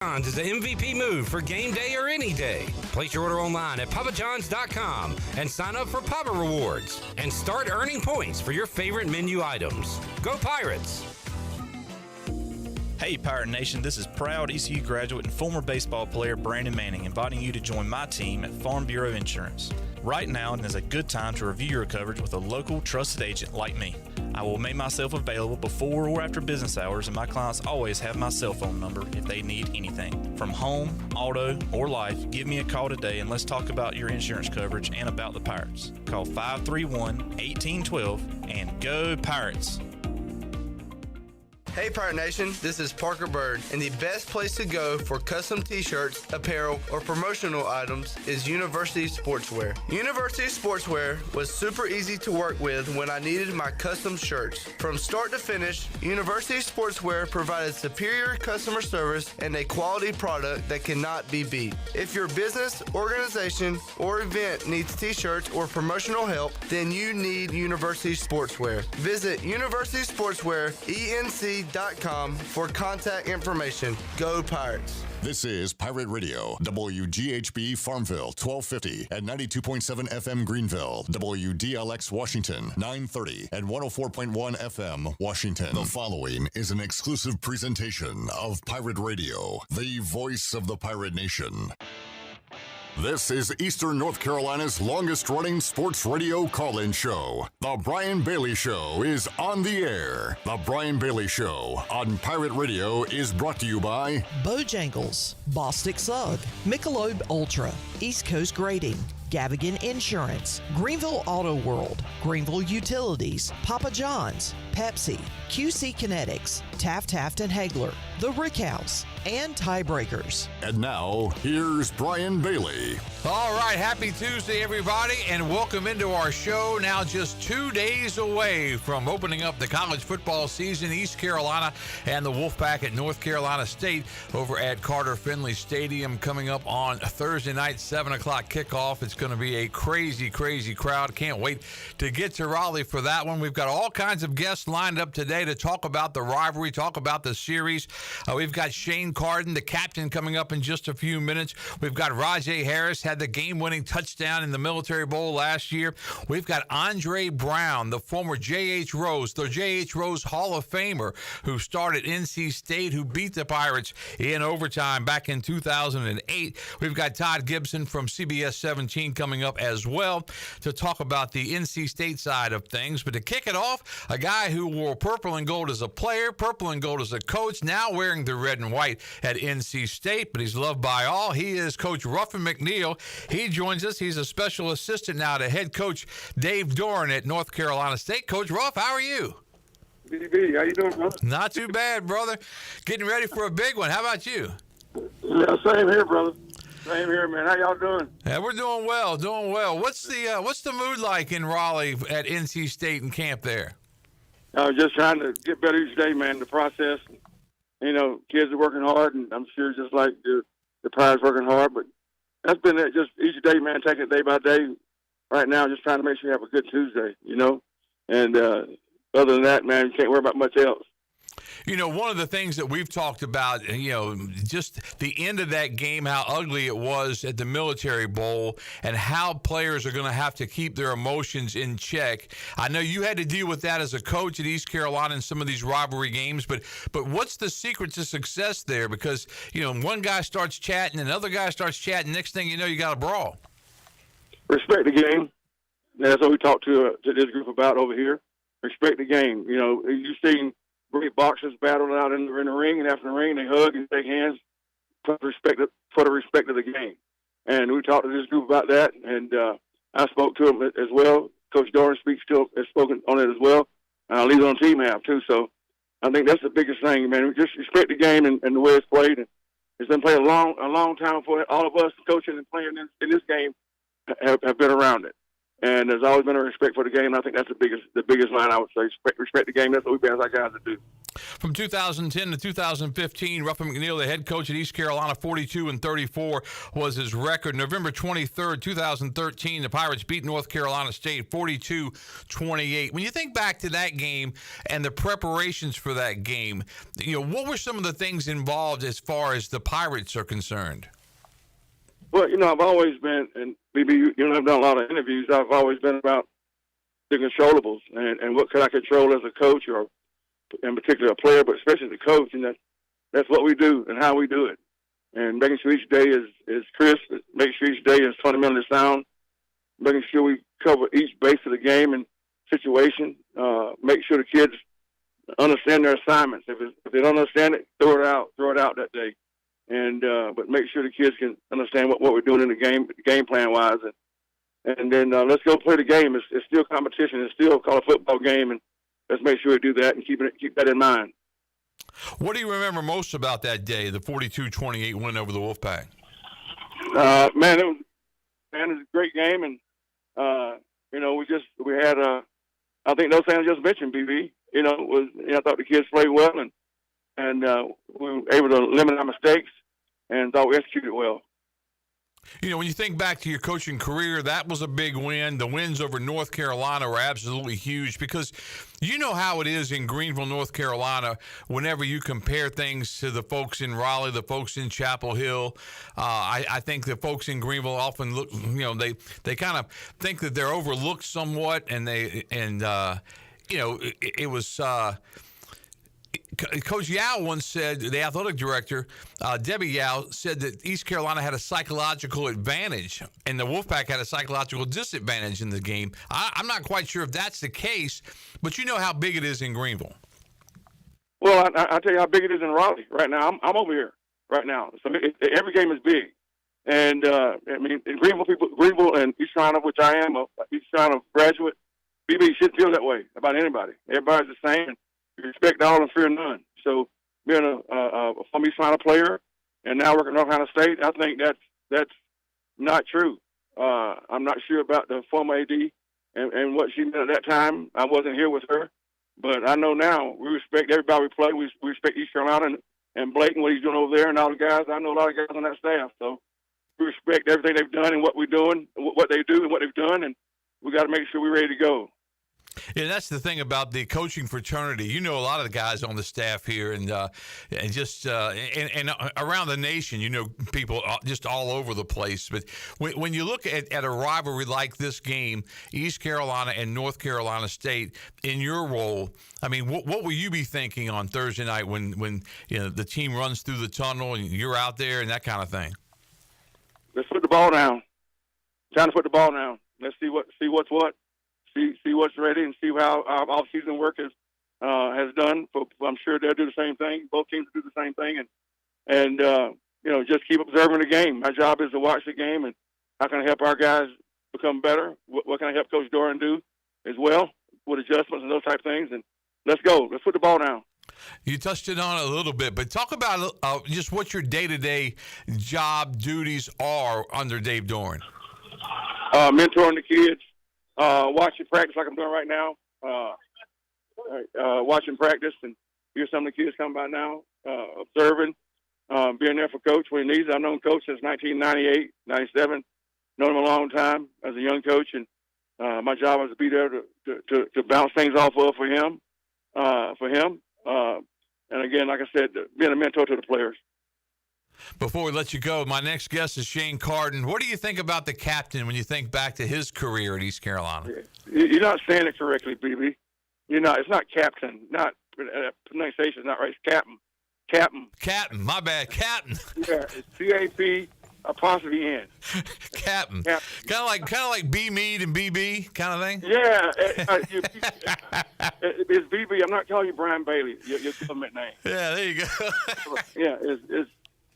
John's is the MVP move for game day or any day. Place your order online at papajohns.com and sign up for Papa Rewards and start earning points for your favorite menu items. Go Pirates! Hey Pirate Nation, this is proud ECU graduate and former baseball player Brandon Manning inviting you to join my team at Farm Bureau Insurance. Right now is a good time to review your coverage with a local trusted agent like me. I will make myself available before or after business hours, and my clients always have my cell phone number if they need anything. From home, auto, or life, give me a call today and let's talk about your insurance coverage and about the Pirates. Call 531-1812 and go Pirates! Hey Pirate Nation, this is Parker Bird, and the best place to go for custom t-shirts, apparel, or promotional items is University Sportswear. University Sportswear was super easy to work with when I needed my custom shirts. From start to finish, University Sportswear provided superior customer service and a quality product that cannot be beat. If your business, organization, or event needs t-shirts or promotional help, then you need University Sportswear. Visit University Sportswear, ENC.com for contact information. Go Pirates! This is Pirate Radio, WGHB Farmville, 1250 at 92.7 FM Greenville, WDLX Washington, 930 and 104.1 FM Washington. The following is an exclusive presentation of Pirate Radio, the voice of the Pirate Nation. This is Eastern North Carolina's longest-running sports radio call-in show. The Brian Bailey Show is on the air. The Brian Bailey Show on Pirate Radio is brought to you by Bojangles, Bostic Sugg, Michelob Ultra, East Coast Grading, Gavigan Insurance, Greenville Auto World, Greenville Utilities, Papa John's, Pepsi, QC Kinetics, Taft and Hagler, The Rick House, and Tiebreakers. And now, here's Brian Bailey. All right, happy Tuesday, everybody, and welcome into our show. Now just 2 days away from opening up the college football season. East Carolina and the Wolfpack at North Carolina State over at Carter Finley Stadium coming up on Thursday night, 7 o'clock kickoff. It's going to be a crazy, crazy crowd. Can't wait to get to Raleigh for that one. We've got all kinds of guests lined up today to talk about the rivalry, talk about the series. We've got Shane Carden, the captain, coming up in just a few minutes. We've got Rahjai Harris, had the game-winning touchdown in the Military Bowl last year. We've got Andre Brown, the former J.H. Rose, the J.H. Rose Hall of Famer, who started NC State, who beat the Pirates in overtime back in 2008. We've got Todd Gibson from CBS 17 coming up as well to talk about the NC State side of things. But to kick it off, a guy who wore purple and gold as a player, purple and gold as a coach, now wearing the red and white at NC State, but he's loved by all. He is Coach Ruffin McNeill. He joins us. He's a special assistant now to head coach Dave Doran at North Carolina State. Coach Ruff, how are you? DB, how you doing, brother? Not too bad, brother. Getting ready for a big one. How about you? Yeah, same here, brother. Same here, man. How y'all doing? Yeah, we're doing well, doing well. What's the mood like in Raleigh at NC State and camp there? Just trying to get better each day, man. The process, you know, kids are working hard, and I'm sure just like the Pirates working hard, but that's been it. Just each day, man, taking it day by day. Right now, just trying to make sure you have a good Tuesday, you know. And other than that, man, you can't worry about much else. You know, one of the things that we've talked about, you know, just the end of that game, how ugly it was at the Military Bowl, and how players are going to have to keep their emotions in check. I know you had to deal with that as a coach at East Carolina in some of these rivalry games, but what's the secret to success there? Because, you know, one guy starts chatting, another guy starts chatting, next thing you know, you got a brawl. Respect the game. That's what we talked to this group about over here. Respect the game. You know, you've seen great boxers battle out in the ring, and after the ring, they hug and shake hands for the respect of the game. And we talked to this group about that, and I spoke to them as well. Coach Doran has spoken on it as well, and our leaders on the team have too. So I think that's the biggest thing, man. Just respect the game and the way it's played. And it's been played a long time for all of us coaching and playing in this game have been around it. And there's always been a respect for the game. I think that's the biggest line I would say. Respect the game. That's what we ask our guys to do. From 2010 to 2015, Ruffin McNeill, the head coach at East Carolina, 42-34 was his record. November 23rd, 2013, the Pirates beat North Carolina State 42-28. When you think back to that game and the preparations for that game, what were some of the things involved as far as the Pirates are concerned? Well, I've always been, and BB, I've done a lot of interviews. I've always been about the controllables and what could I control as a coach, or in particular a player, but especially the coach, and that's what we do and how we do it. And making sure each day is crisp, making sure each day is fundamentally sound, making sure we cover each base of the game and situation, make sure the kids understand their assignments. If they don't understand it, throw it out that day. And but make sure the kids can understand what we're doing in the game plan wise, and then let's go play the game. It's still competition. It's still called a football game, and let's make sure we do that and keep that in mind. What do you remember most about that day, the 42-28 win over the Wolfpack? Man, it was a great game, and we had I think those things I just mentioned, BB. I thought the kids played well, and we were able to limit our mistakes, and thought we executed well. When you think back to your coaching career, that was a big win. The wins over North Carolina were absolutely huge because you know how it is in Greenville, North Carolina, whenever you compare things to the folks in Raleigh, the folks in Chapel Hill. I think the folks in Greenville often look, they kind of think that they're overlooked somewhat, and it was Coach Yao once said, the athletic director, Debbie Yao, said that East Carolina had a psychological advantage and the Wolfpack had a psychological disadvantage in the game. I'm not quite sure if that's the case, but you know how big it is in Greenville. Well, I'll tell you how big it is in Raleigh right now. I'm over here right now. So every game is big. And, in Greenville and East Carolina, which I am, a East Carolina graduate, BB should feel that way about anybody. Everybody's the same. Respect all and fear none. So being a former East Carolina player and now working at North Carolina State, I think that's not true. I'm not sure about the former AD and what she did at that time. I wasn't here with her, but I know now we respect everybody we play. We respect East Carolina and Blake and what he's doing over there and all the guys. I know a lot of guys on that staff, so we respect everything they've done and what we're doing, what they do and what they've done, and we got to make sure we're ready to go. Yeah, that's the thing about the coaching fraternity. A lot of the guys on the staff here, and just around the nation. People just all over the place. But when you look at a rivalry like this game, East Carolina and North Carolina State, in your role, what will you be thinking on Thursday night when the team runs through the tunnel and you're out there and that kind of thing? Let's put the ball down. Time to put the ball down. Let's see what's what. See what's ready and see how our off-season work has done. I'm sure they'll do the same thing. Both teams will do the same thing, and just keep observing the game. My job is to watch the game and how can I help our guys become better. What can I help Coach Doran do as well with adjustments and those type of things. And let's go. Let's put the ball down. You touched it on a little bit, but talk about just what your day-to-day job duties are under Dave Doran. Mentoring the kids. Watching practice like I'm doing right now, watching practice and hear some of the kids come by now, observing, being there for Coach when he needs it. I've known Coach since 1998, 97, known him a long time as a young coach, and my job is to be there to bounce things off of for him. And again, like I said, being a mentor to the players. Before we let you go, my next guest is Shane Carden. What do you think about the captain when you think back to his career at East Carolina? You're not saying it correctly, BB. It's not captain. Not pronunciation is not right. It's captain. Captain. My bad. Captain. Yeah, it's CAP apostrophe N. Captain. Kind of like B Mead and BB kind of thing. Yeah, it's BB. I'm not calling you Brian Bailey. Your government name. Yeah, there you go. Yeah,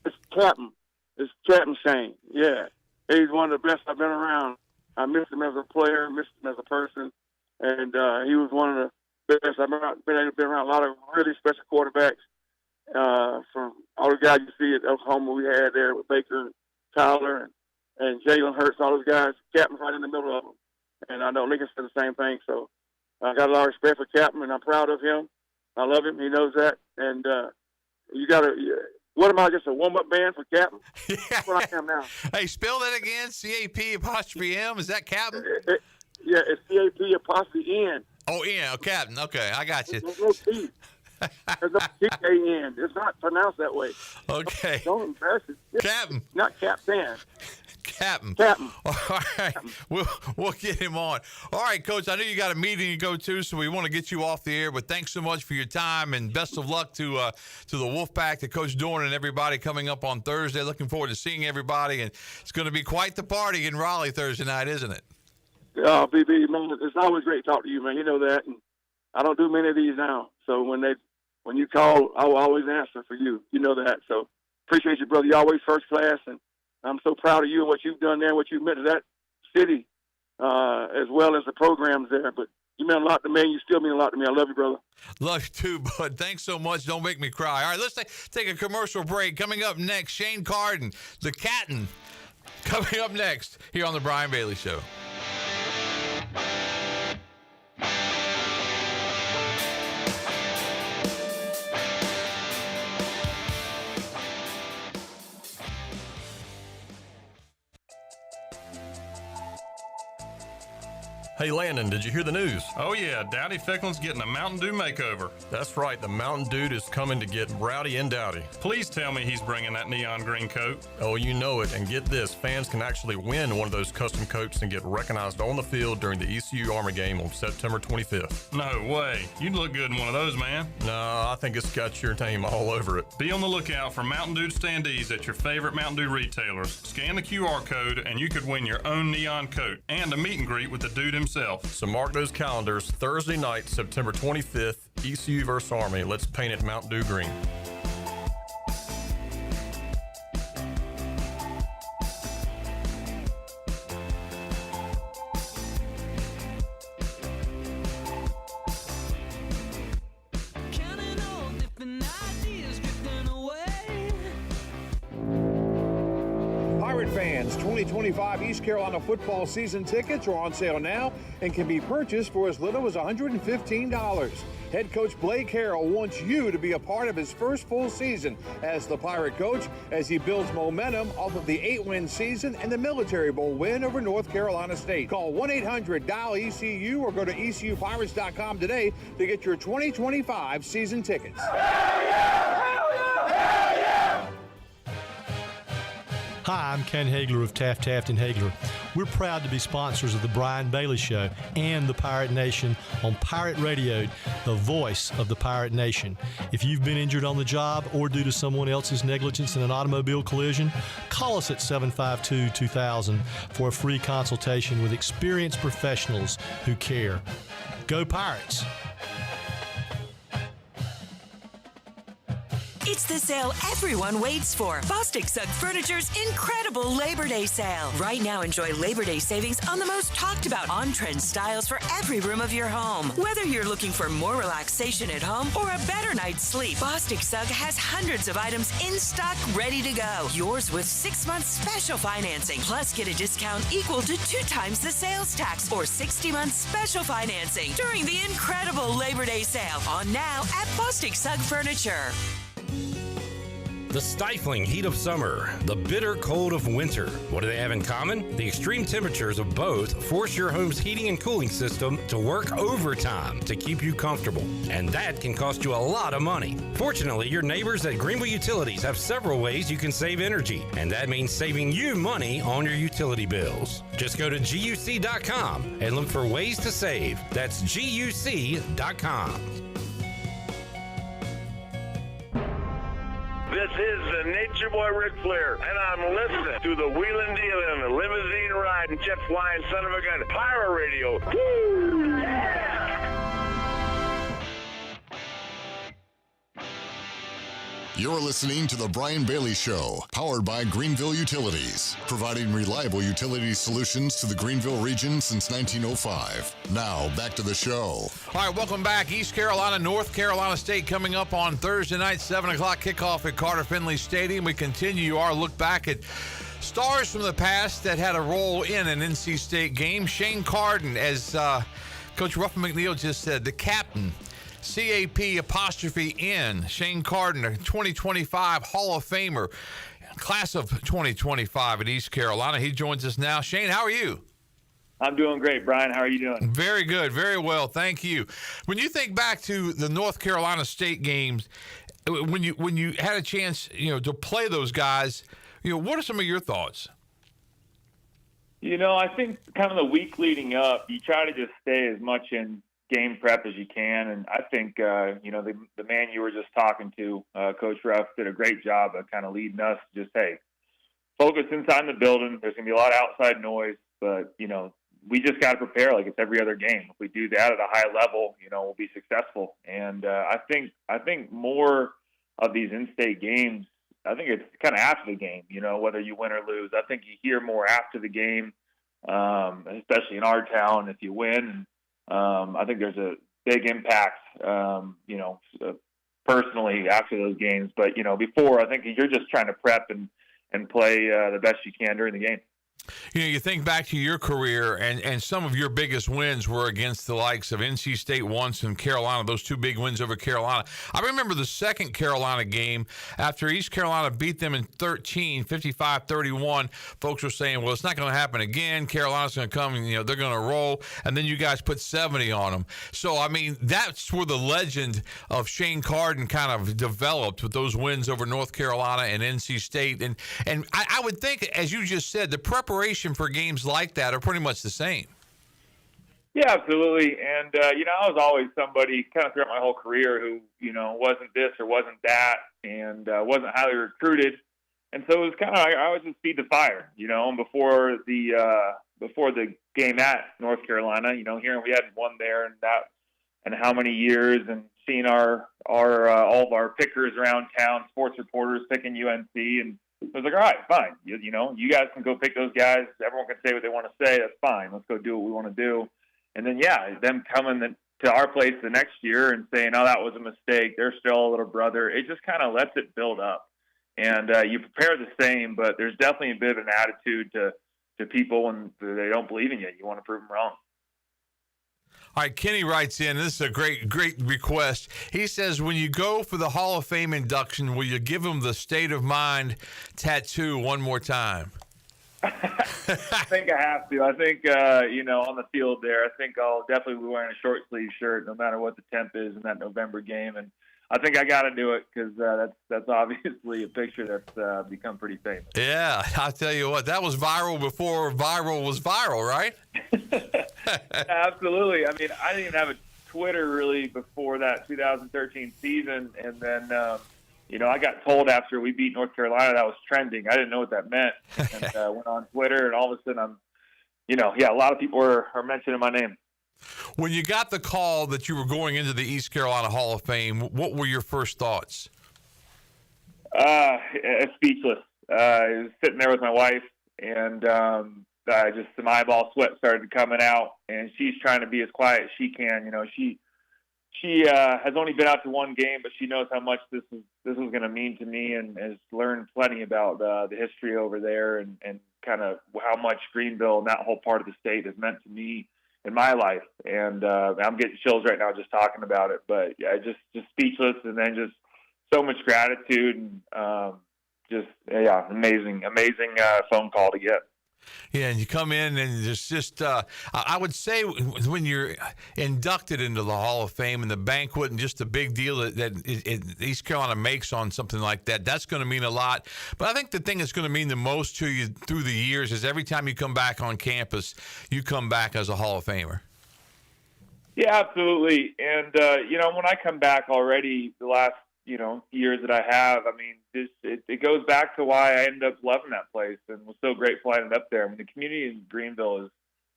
it's Captain. It's Captain Shane. Yeah. He's one of the best I've been around. I missed him as a player, missed him as a person, and he was one of the best. I've been around a lot of really special quarterbacks. From all the guys you see at Oklahoma we had there with Baker and Tyler and Jalen Hurts, all those guys. Captain's right in the middle of them. And I know Lincoln said the same thing. So I got a lot of respect for Captain, and I'm proud of him. I love him. He knows that. And you got to what am I, just a warm-up band for Captain? Yeah. That's what I am now. Hey, spell that again, C-A-P''M. Is that Captain? Yeah, it's C-A-P''N. Oh, yeah, Captain. Okay, I got you. There's no T. There's no T-A-N. It's not pronounced that way. Okay. Don't embarrass it. Captain. Not Captain. Captain. Captain. All right. We'll get him on. All right, Coach, I know you got a meeting to go to, so we want to get you off the air, but thanks so much for your time, and best of luck to the Wolfpack, to Coach Dorn and everybody coming up on Thursday. Looking forward to seeing everybody, and it's going to be quite the party in Raleigh Thursday night, isn't it? Oh, BB, man, it's always great to talk to you, man. You know that, and I don't do many of these now, so when you call, I will always answer for you. You know that, so appreciate you, brother. You're always first class, and I'm so proud of you and what you've done there, what you've meant to that city, as well as the programs there. But you meant a lot to me, and you still mean a lot to me. I love you, brother. Love you too, bud. Thanks so much. Don't make me cry. All right, let's take a commercial break. Coming up next, Shane Carden, the Captain, coming up next here on the Brian Bailey Show. Hey, Landon, did you hear the news? Oh, yeah. Dowdy Ficklin's getting a Mountain Dew makeover. That's right. The Mountain Dude is coming to get rowdy and dowdy. Please tell me he's bringing that neon green coat. Oh, you know it. And get this, fans can actually win one of those custom coats and get recognized on the field during the ECU Army game on September 25th. No way. You'd look good in one of those, man. No, I think it's got your name all over it. Be on the lookout for Mountain Dew standees at your favorite Mountain Dew retailers. Scan the QR code and you could win your own neon coat and a meet and greet with the dude himself. So mark those calendars. Thursday night, September 25th, ECU vs. Army. Let's paint it Mountain Dew green. Fans, 2025 East Carolina football season tickets are on sale now and can be purchased for as little as $115. Head coach Blake Harrell wants you to be a part of his first full season as the Pirate coach as he builds momentum off of the 8-win season and the Military Bowl win over North Carolina State. Call 1-800-DIAL-ECU or go to ECUPirates.com today to get your 2025 season tickets. Hell yeah! Hell yeah! Hell yeah! Hi, I'm Ken Hagler of Taft and Hagler. We're proud to be sponsors of the Brian Bailey Show and the Pirate Nation on Pirate Radio, the voice of the Pirate Nation. If you've been injured on the job or due to someone else's negligence in an automobile collision, call us at 752-2000 for a free consultation with experienced professionals who care. Go Pirates! It's the sale everyone waits for. Bostic Sugg Furniture's incredible Labor Day sale. Right now, enjoy Labor Day savings on the most talked about on-trend styles for every room of your home. Whether you're looking for more relaxation at home or a better night's sleep, Bostic Sugg has hundreds of items in stock ready to go. Yours with 6 months special financing. Plus, get a discount equal to 2 times the sales tax or 60 months special financing during the incredible Labor Day sale on now at Bostic Sugg Furniture. The stifling heat of summer, the bitter cold of winter. What do they have in common? The extreme temperatures of both force your home's heating and cooling system to work overtime to keep you comfortable. And that can cost you a lot of money. Fortunately, your neighbors at Greenville Utilities have several ways you can save energy. And that means saving you money on your utility bills. Just go to GUC.com and look for ways to save. That's GUC.com. This is the Nature Boy Ric Flair, and I'm listening to the wheeling, dealing, the limousine riding, jet flying son of a gun, Pirate Radio. Woo! Yeah! You're listening to The Brian Bailey Show, powered by Greenville Utilities, providing reliable utility solutions to the Greenville region since 1905. Now, back to the show. All right, welcome back. East Carolina, North Carolina State coming up on Thursday night, 7 o'clock kickoff at Carter Finley Stadium. We continue our look back at Stars from the past that had a role in an NC State game. Shane Carden, as Coach Ruffin McNeill just said, the captain. CAP''N. Shane Carden, a 2025 Hall of Famer, class of 2025 at East Carolina. He joins us now. Shane, how are you? I'm doing great, Brian. How are you doing? Very good. Very well. Thank you. When you think back to the North Carolina State games, when you had a chance, to play those guys, what are some of your thoughts? I think kind of the week leading up, you try to just stay as much in game prep as you can. And I think, the man you were just talking to, Coach Ruff, did a great job of kind of leading us to just, hey, focus inside the building. There's going to be a lot of outside noise, but, we just got to prepare like it's every other game. If we do that at a high level, we'll be successful. And I think more of these in-state games, I think it's kind of after the game, whether you win or lose. I think you hear more after the game, especially in our town if you win. I think there's a big impact, personally after those games. But, before, I think you're just trying to prep and play the best you can during the game. You think back to your career, and some of your biggest wins were against the likes of NC State once and Carolina, those two big wins over Carolina. I remember the second Carolina game after East Carolina beat them in 13, 55-31. Folks were saying, well, it's not going to happen again. Carolina's going to come and, they're going to roll. And then you guys put 70 on them. So, that's where the legend of Shane Carden kind of developed with those wins over North Carolina and NC State. And I would think, as you just said, the preparation for games like that are pretty much the same. Yeah, absolutely. And, I was always somebody kind of throughout my whole career who, wasn't this or wasn't that and wasn't highly recruited. And so it was kind of, I always just feed the fire, and before the game at North Carolina, hearing we hadn't won there and how many years, and seeing our all of our pickers around town, sports reporters picking UNC, and I was like, all right, fine. You guys can go pick those guys. Everyone can say what they want to say. That's fine. Let's go do what we want to do. And then, them coming to our place the next year and saying, oh, that was a mistake. They're still a little brother. It just kind of lets it build up. And you prepare the same, but there's definitely a bit of an attitude to people when they don't believe in you. You want to prove them wrong. All right, Kenny writes in, this is a great request. He says, when you go for the Hall of Fame induction, will you give him the State of Mind tattoo one more time? I think I have to. I think, on the field there, I think I'll definitely be wearing a short sleeve shirt no matter what the temp is in that November game. And I think I got to do it because that's obviously a picture that's become pretty famous. Yeah, I'll tell you what, that was viral before viral was viral, right? Absolutely. I didn't even have a Twitter really before that 2013 season. And then, I got told after we beat North Carolina that was trending. I didn't know what that meant. And went on Twitter, and all of a sudden a lot of people are mentioning my name. When you got the call that you were going into the East Carolina Hall of Fame, what were your first thoughts? Speechless. I was sitting there with my wife, and some eyeball sweat started coming out, and she's trying to be as quiet as she can. She has only been out to one game, but she knows how much this was going to mean to me, and has learned plenty about the history over there and kind of how much Greenville and that whole part of the state has meant to me in my life. And I'm getting chills right now just talking about it. But yeah, just speechless, and then just so much gratitude, and amazing phone call to get. Yeah, and you come in, and there's just I would say when you're inducted into the Hall of Fame and the banquet and just the big deal that East Carolina makes on something like that, that's going to mean a lot. But I think the thing that's going to mean the most to you through the years is every time you come back on campus, you come back as a Hall of Famer. Yeah, absolutely. And, when I come back already the last, years that I have, it goes back to why I ended up loving that place and was so grateful I ended up there. The community in Greenville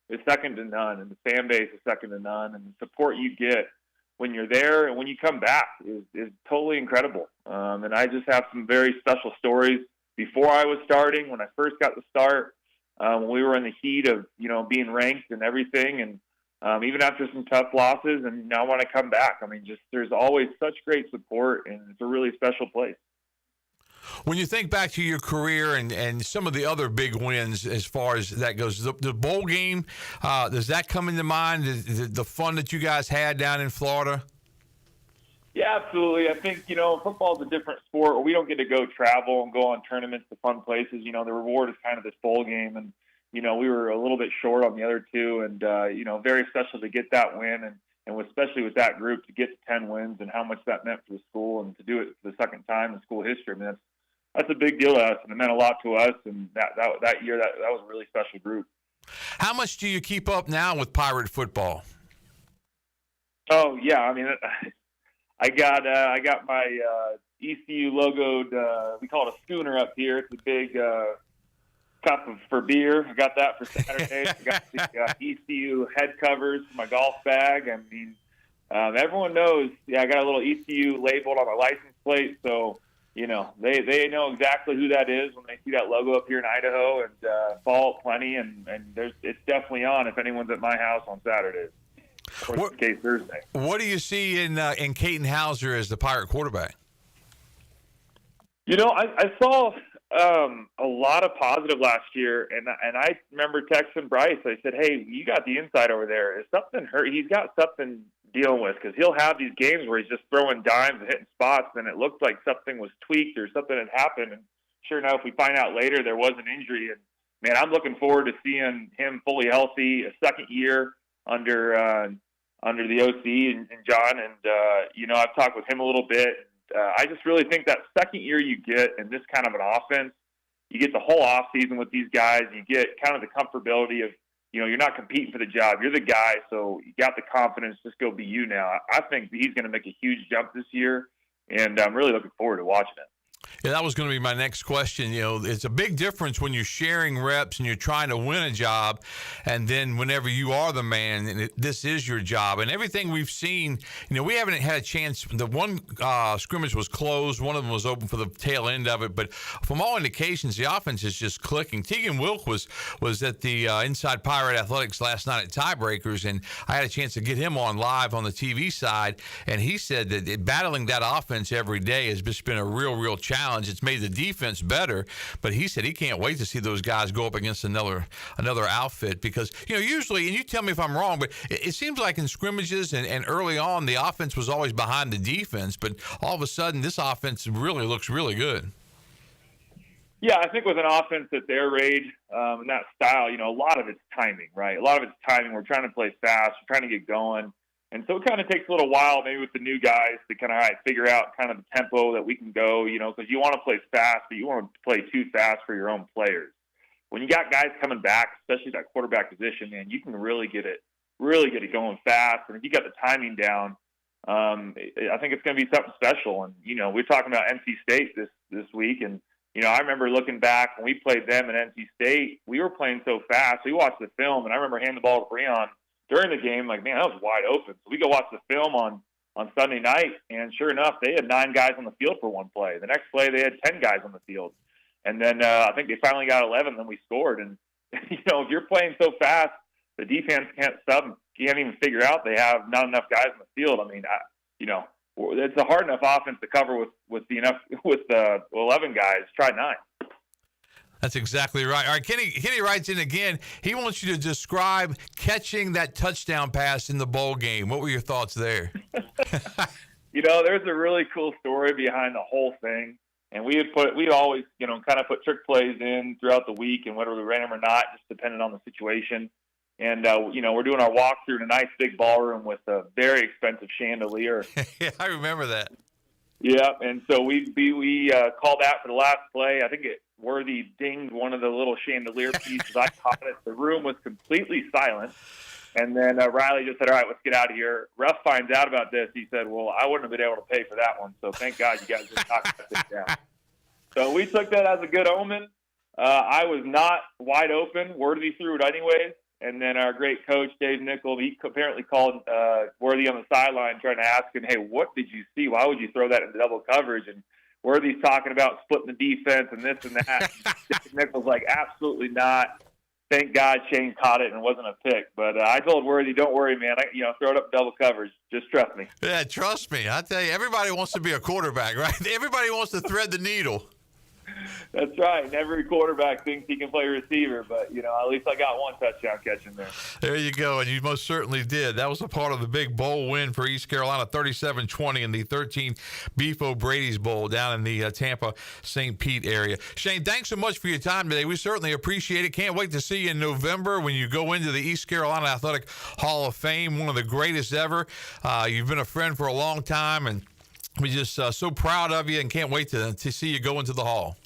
is second to none, and the fan base is second to none, and the support you get when you're there and when you come back is totally incredible. And I just have some very special stories before I was starting, when I first got the start, when we were in the heat of, being ranked and everything, and even after some tough losses, and now when I come back, there's always such great support, and it's a really special place. When you think back to your career and some of the other big wins as far as that goes, the bowl game, does that come into mind, the fun that you guys had down in Florida? Yeah, absolutely. I think, football is a different sport where we don't get to go travel and go on tournaments to fun places. The reward is kind of this bowl game. And, we were a little bit short on the other two. And, very special to get that win. And especially with that group to get to 10 wins and how much that meant for the school and to do it for the second time in school history. I mean, that's a big deal to us, and it meant a lot to us. And that year, that was a really special group. How much do you keep up now with Pirate football? Oh yeah, I mean, I got my ECU logoed. We call it a schooner up here. It's a big cup for beer. I got that for Saturday. I got the ECU head covers for my golf bag. I mean, everyone knows. Yeah, I got a little ECU labeled on my license plate, so they know exactly who that is when they see that logo up here in Idaho. And fall plenty, and it's definitely on if anyone's at my house on Saturdays. Or case Thursday. What do you see in Caden Hauser as the Pirate quarterback? I saw a lot of positive last year, and I remember texting Bryce. I said, "Hey, you got the inside over there. Is something hurt? He's got something dealing with because he'll have these games where he's just throwing dimes and hitting spots, and it looked like something was tweaked or something had happened. And sure enough, we find out later there was an injury. And man, I'm looking forward to seeing him fully healthy, a second year under the OC and John. And I've talked with him a little bit. I just really think that second year you get in this kind of an offense, you get the whole off season with these guys. You get kind of the comfortability of, you're not competing for the job. You're the guy, so you got the confidence. Just go be you now. I think he's going to make a huge jump this year, and I'm really looking forward to watching it. Yeah, that was going to be my next question. It's a big difference when you're sharing reps and you're trying to win a job, and then whenever you are the man, and this is your job. And everything we've seen, we haven't had a chance. The one scrimmage was closed. One of them was open for the tail end of it. But from all indications, the offense is just clicking. Tegan Wilk was at the Inside Pirate Athletics last night at Tiebreakers, and I had a chance to get him on live on the TV side, and he said that battling that offense every day has just been a real challenge. It's made the defense better, but he said he can't wait to see those guys go up against another outfit because, usually, and you tell me if I'm wrong, but it seems like in scrimmages and early on, the offense was always behind the defense, but all of a sudden, this offense really looks really good. Yeah, I think with an offense at their age and that style, a lot of it's timing, right? A lot of it's timing. We're trying to play fast. We're trying to get going. And so it kind of takes a little while maybe with the new guys to kind of figure out kind of the tempo that we can go, because you want to play fast, but you want to play too fast for your own players. When you got guys coming back, especially that quarterback position, man, you can really get it going fast. And if you got the timing down, I think it's going to be something special. And, we're talking about NC State this week. And, I remember looking back when we played them at NC State, we were playing so fast. We watched the film, and I remember handing the ball to Breon during the game, like, man, that was wide open. So we go watch the film on Sunday night, and sure enough, they had 9 guys on the field for one play. The next play, they had 10 guys on the field. And then I think they finally got 11, then we scored. And, if you're playing so fast, the defense can't even figure out they have not enough guys on the field. I mean, it's a hard enough offense to cover with 11 guys. Try 9. That's exactly right. All right, Kenny writes in again. He wants you to describe catching that touchdown pass in the bowl game. What were your thoughts there? There's a really cool story behind the whole thing. And we'd always, kind of put trick plays in throughout the week and whether we ran them or not, just depending on the situation. And, we're doing our walkthrough in a nice big ballroom with a very expensive chandelier. Yeah, I remember that. Yeah, and so we called out for the last play. I think Worthy dinged one of the little chandelier pieces. I caught it. The room was completely silent. And then Riley just said, all right, let's get out of here. Ruff finds out about this. He said, well, I wouldn't have been able to pay for that one. So thank God you guys just knocked that down. So we took that as a good omen. I was not wide open. Worthy threw it anyways. And then our great coach, Dave Nichol, he apparently called Worthy on the sideline trying to ask him, hey, what did you see? Why would you throw that into double coverage? And Worthy's talking about splitting the defense and this and that. Dave Nichol's like, absolutely not. Thank God Shane caught it and it wasn't a pick. But I told Worthy, don't worry, man. Throw it up double coverage. Just trust me. Yeah, trust me. I tell you, everybody wants to be a quarterback, right? Everybody wants to thread the needle. That's right. And every quarterback thinks he can play receiver, but, at least I got one touchdown catch in there. There you go, and you most certainly did. That was a part of the big bowl win for East Carolina, 37-20 in the 13 Beef O'Brady's Bowl down in the Tampa, St. Pete area. Shane, thanks so much for your time today. We certainly appreciate it. Can't wait to see you in November when you go into the East Carolina Athletic Hall of Fame, one of the greatest ever. You've been a friend for a long time, and we're just so proud of you and can't wait to see you go into the Hall.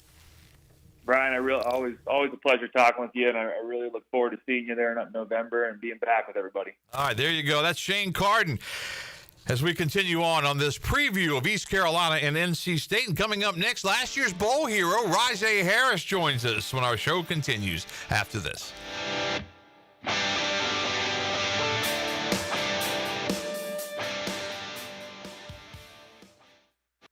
Brian, always a pleasure talking with you, and I really look forward to seeing you there in November and being back with everybody. All right, there you go. That's Shane Carden. As we continue on this preview of East Carolina and NC State, and coming up next, last year's bowl hero, Rahjai Harris, joins us when our show continues after this.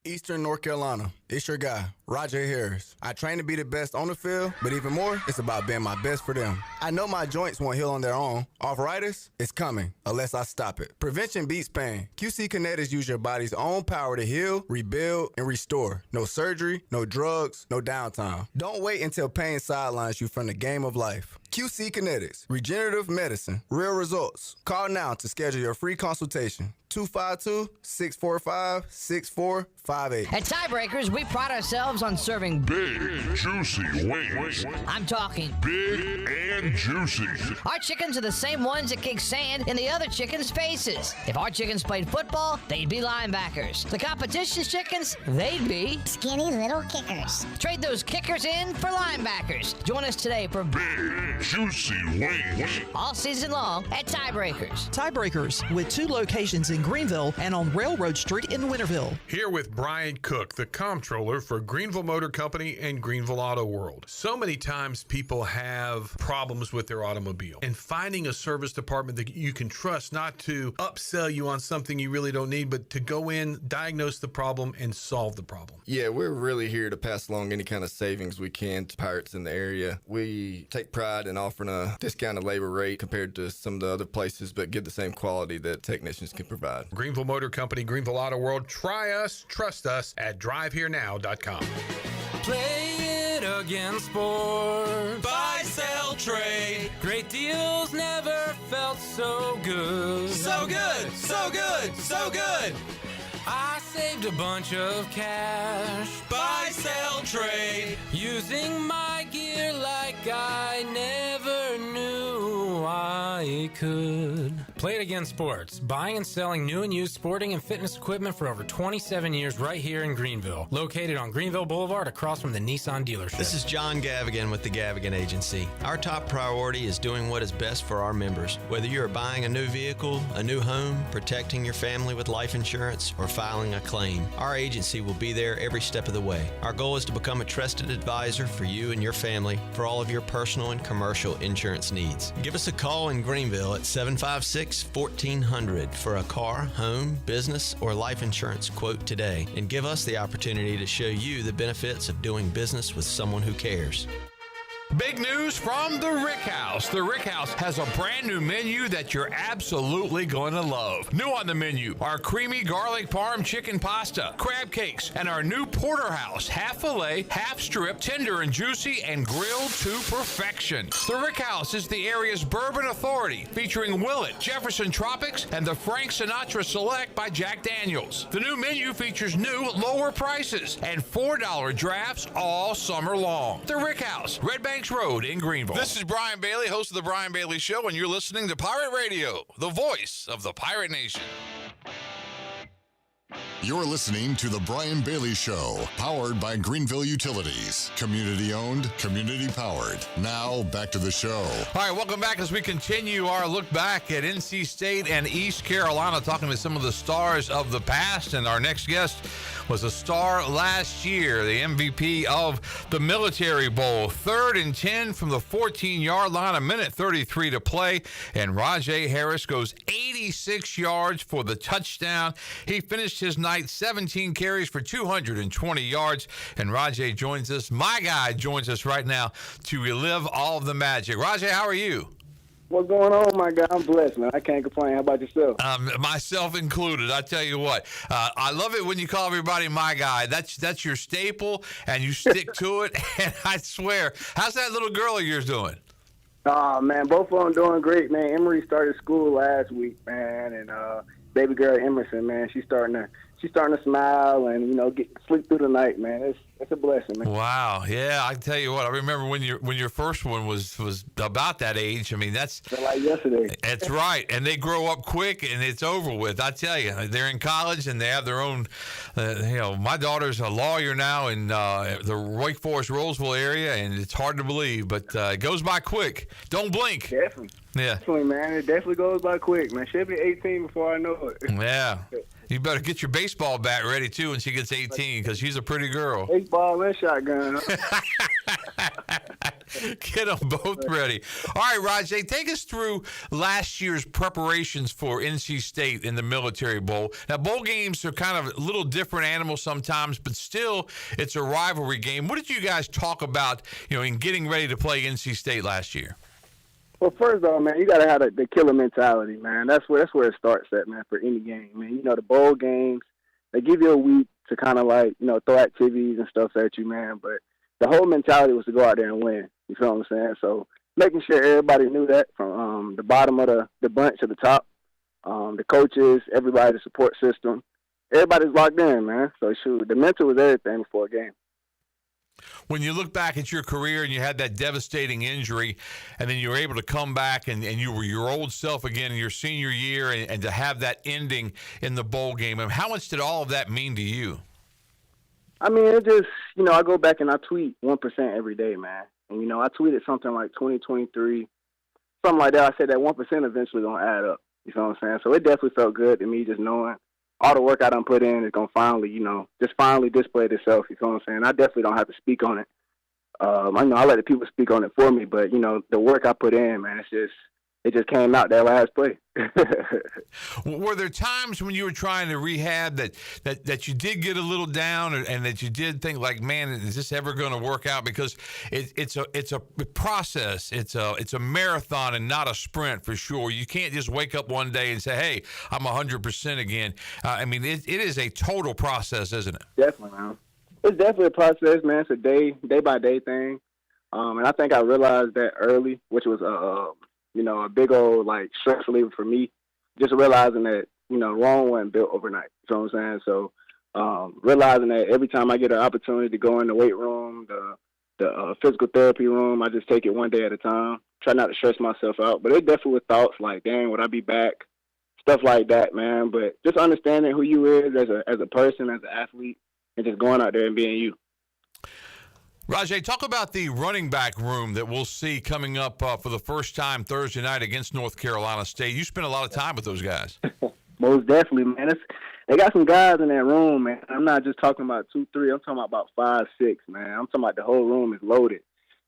Eastern North Carolina, it's your guy, Rahjai Harris. I train to be the best on the field, but even more, it's about being my best for them. I know my joints won't heal on their own. Arthritis, it's coming, unless I stop it. Prevention beats pain. QC Kinetics use your body's own power to heal, rebuild, and restore. No surgery, no drugs, no downtime. Don't wait until pain sidelines you from the game of life. QC Kinetics, regenerative medicine, real results. Call now to schedule your free consultation. 252-645-6458. At Tiebreakers, we pride ourselves on serving big, juicy wings. I'm talking big and juicy. Our chickens are the same ones that kick sand in the other chickens' faces. If our chickens played football, they'd be linebackers. The competition's chickens, they'd be skinny little kickers. Trade those kickers in for linebackers. Join us today for big, juicy wings. All season long at Tiebreakers. Tiebreakers, with 2 locations in Greenville and on Railroad Street in Winterville. Here with Brian Cook, the comptroller for Greenville Motor Company and Greenville Auto World. So many times people have problems with their automobile, and finding a service department that you can trust not to upsell you on something you really don't need, but to go in, diagnose the problem, and solve the problem. Yeah, we're really here to pass along any kind of savings we can to pirates in the area. We take pride in offering a discounted labor rate compared to some of the other places, but give the same quality that technicians can provide. Greenville Motor Company, Greenville Auto World. Try us, trust us at driveherenow.com. Play it again, sport. Buy, sell, trade. Great deals never felt so good. So good, so good, so good. I saved a bunch of cash. Buy, sell, trade. Using my gear like I never knew I could. Play It Again Sports. Buying and selling new and used sporting and fitness equipment for over 27 years right here in Greenville. Located on Greenville Boulevard across from the Nissan dealership. This is John Gavigan with the Gavigan Agency. Our top priority is doing what is best for our members. Whether you are buying a new vehicle, a new home, protecting your family with life insurance, or filing a claim, our agency will be there every step of the way. Our goal is to become a trusted advisor for you and your family for all of your personal and commercial insurance needs. Give us a call in Greenville at 756-1400 for a car, home, business, or life insurance quote today, and give us the opportunity to show you the benefits of doing business with someone who cares. Big news from the Rick House. The Rick House has a brand new menu that you're absolutely going to love. New on the menu, our creamy garlic parm chicken pasta, crab cakes, and our new porterhouse, half filet, half strip, tender and juicy, and grilled to perfection. The Rick House is the area's bourbon authority, featuring Willet, Jefferson Tropics, and the Frank Sinatra Select by Jack Daniels. The new menu features new, lower prices and $4 drafts all summer long. The Rick House, Red Bank Road in Greenville. This is Brian Bailey, host of The Brian Bailey Show, and you're listening to Pirate Radio, the voice of the Pirate Nation. You're listening to The Brian Bailey Show, powered by Greenville Utilities. Community owned, community powered. Now, back to the show. All right, welcome back as we continue our look back at NC State and East Carolina, talking to some of the stars of the past. And our next guest was a star last year, the MVP of the Military Bowl. 3rd and 10 from the 14-yard line, a minute 33 to play. And Rahjai Harris goes 86 yards for the touchdown. He finished his night 17 carries for 220 yards. And Rahjai joins us. My guy joins us right now to relive all of the magic. Rahjai, how are you? What's going on, my guy? I'm blessed, man. I can't complain. How about yourself? Myself included. I tell you what, I love it when you call everybody my guy. That's your staple, and you stick to it. And I swear, how's that little girl of yours doing? Oh, man, both of them doing great, man. Emery started school last week, man, and baby girl Emerson, man, she's starting to smile and, you know, sleep through the night, man. It's a blessing, man. Wow, yeah, I tell you what, I remember when your first one was about that age. I mean, that's like yesterday. That's right, and they grow up quick, and it's over with. I tell you, they're in college and they have their own. My daughter's a lawyer now in the Wake Forest Roseville area, and it's hard to believe, but it goes by quick. Don't blink. Definitely. Yeah. Definitely, man. It definitely goes by quick, man. She'll be 18 before I know it. Yeah. You better get your baseball bat ready, too, when she gets 18, because she's a pretty girl. Baseball and shotgun. Get them both ready. All right, Rahjai, take us through last year's preparations for NC State in the Military Bowl. Now, bowl games are kind of a little different animals sometimes, but still, it's a rivalry game. What did you guys talk about, in getting ready to play NC State last year? Well, first of all, man, you got to have the killer mentality, man. That's where it starts at, man, for any game, man. The bowl games, they give you a week to kind of throw activities and stuff at you, man. But the whole mentality was to go out there and win. You feel what I'm saying? So making sure everybody knew that from the bottom of the bunch to the top, the coaches, everybody, the support system, everybody's locked in, man. So shoot, the mental was everything before a game. When you look back at your career and you had that devastating injury, and then you were able to come back and you were your old self again in your senior year, and to have that ending in the bowl game, how much did all of that mean to you? I mean, it just, I go back and I tweet 1% every day, man. And, I tweeted something like 2023, something like that. I said that 1% eventually going to add up. You know what I'm saying? So it definitely felt good to me just knowing all the work I done put in is going to finally, just finally display itself. You know what I'm saying? I definitely don't have to speak on it. I know I let the people speak on it for me, but, the work I put in, man, it just came out that last play. Were there times when you were trying to rehab that you did get a little down, and that you did think like, man, is this ever going to work out? Because it's a process. It's a marathon and not a sprint for sure. You can't just wake up one day and say, hey, I'm 100% again. I mean, it is a total process, isn't it? Definitely, man. It's definitely a process, man. It's a day by day thing. And I think I realized that early, which was a big old stress reliever for me. Just realizing that Rome wasn't built overnight. You know what I'm saying? So realizing that every time I get an opportunity to go in the weight room, the physical therapy room, I just take it one day at a time. Try not to stress myself out. But it definitely was thoughts like, dang, would I be back? Stuff like that, man. But just understanding who you is as a person, as an athlete, and just going out there and being you. Rahjai, talk about the running back room that we'll see coming up for the first time Thursday night against North Carolina State. You spent a lot of time with those guys. Most definitely, man. They got some guys in that room, man. I'm not just talking about 2, 3. I'm talking about 5, 6, man. I'm talking about the whole room is loaded.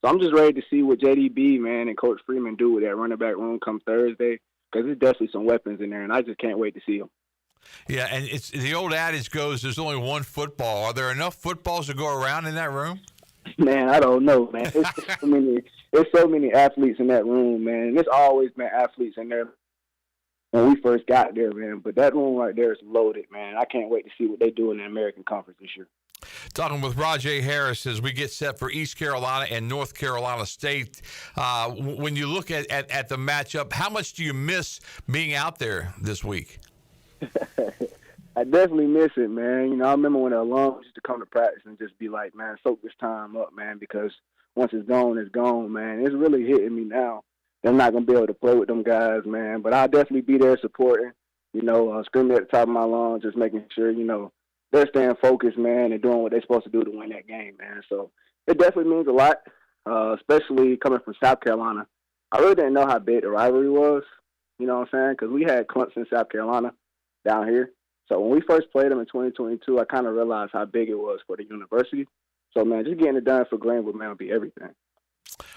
So I'm just ready to see what JDB, man, and Coach Freeman do with that running back room come Thursday, because there's definitely some weapons in there, and I just can't wait to see them. Yeah, and it's the old adage goes, there's only one football. Are there enough footballs to go around in that room? Man, I don't know, man. There's so many athletes in that room, man. And there's always been athletes in there when we first got there, man. But that room right there is loaded, man. I can't wait to see what they do in the American Conference this year. Talking with Rahjai Harris as we get set for East Carolina and North Carolina State. When you look at the matchup, how much do you miss being out there this week? I definitely miss it, man. I remember when the alums used to come to practice and just be like, man, soak this time up, man, because once it's gone, man. It's really hitting me now. I'm not going to be able to play with them guys, man, but I'll definitely be there supporting, screaming at the top of my lungs, just making sure, they're staying focused, man, and doing what they're supposed to do to win that game, man. So it definitely means a lot, especially coming from South Carolina. I really didn't know how big the rivalry was, you know what I'm saying, because we had Clemson, South Carolina down here. So when we first played them in 2022, I kind of realized how big it was for the university. So, man, just getting it done for Greenville, man, would be everything.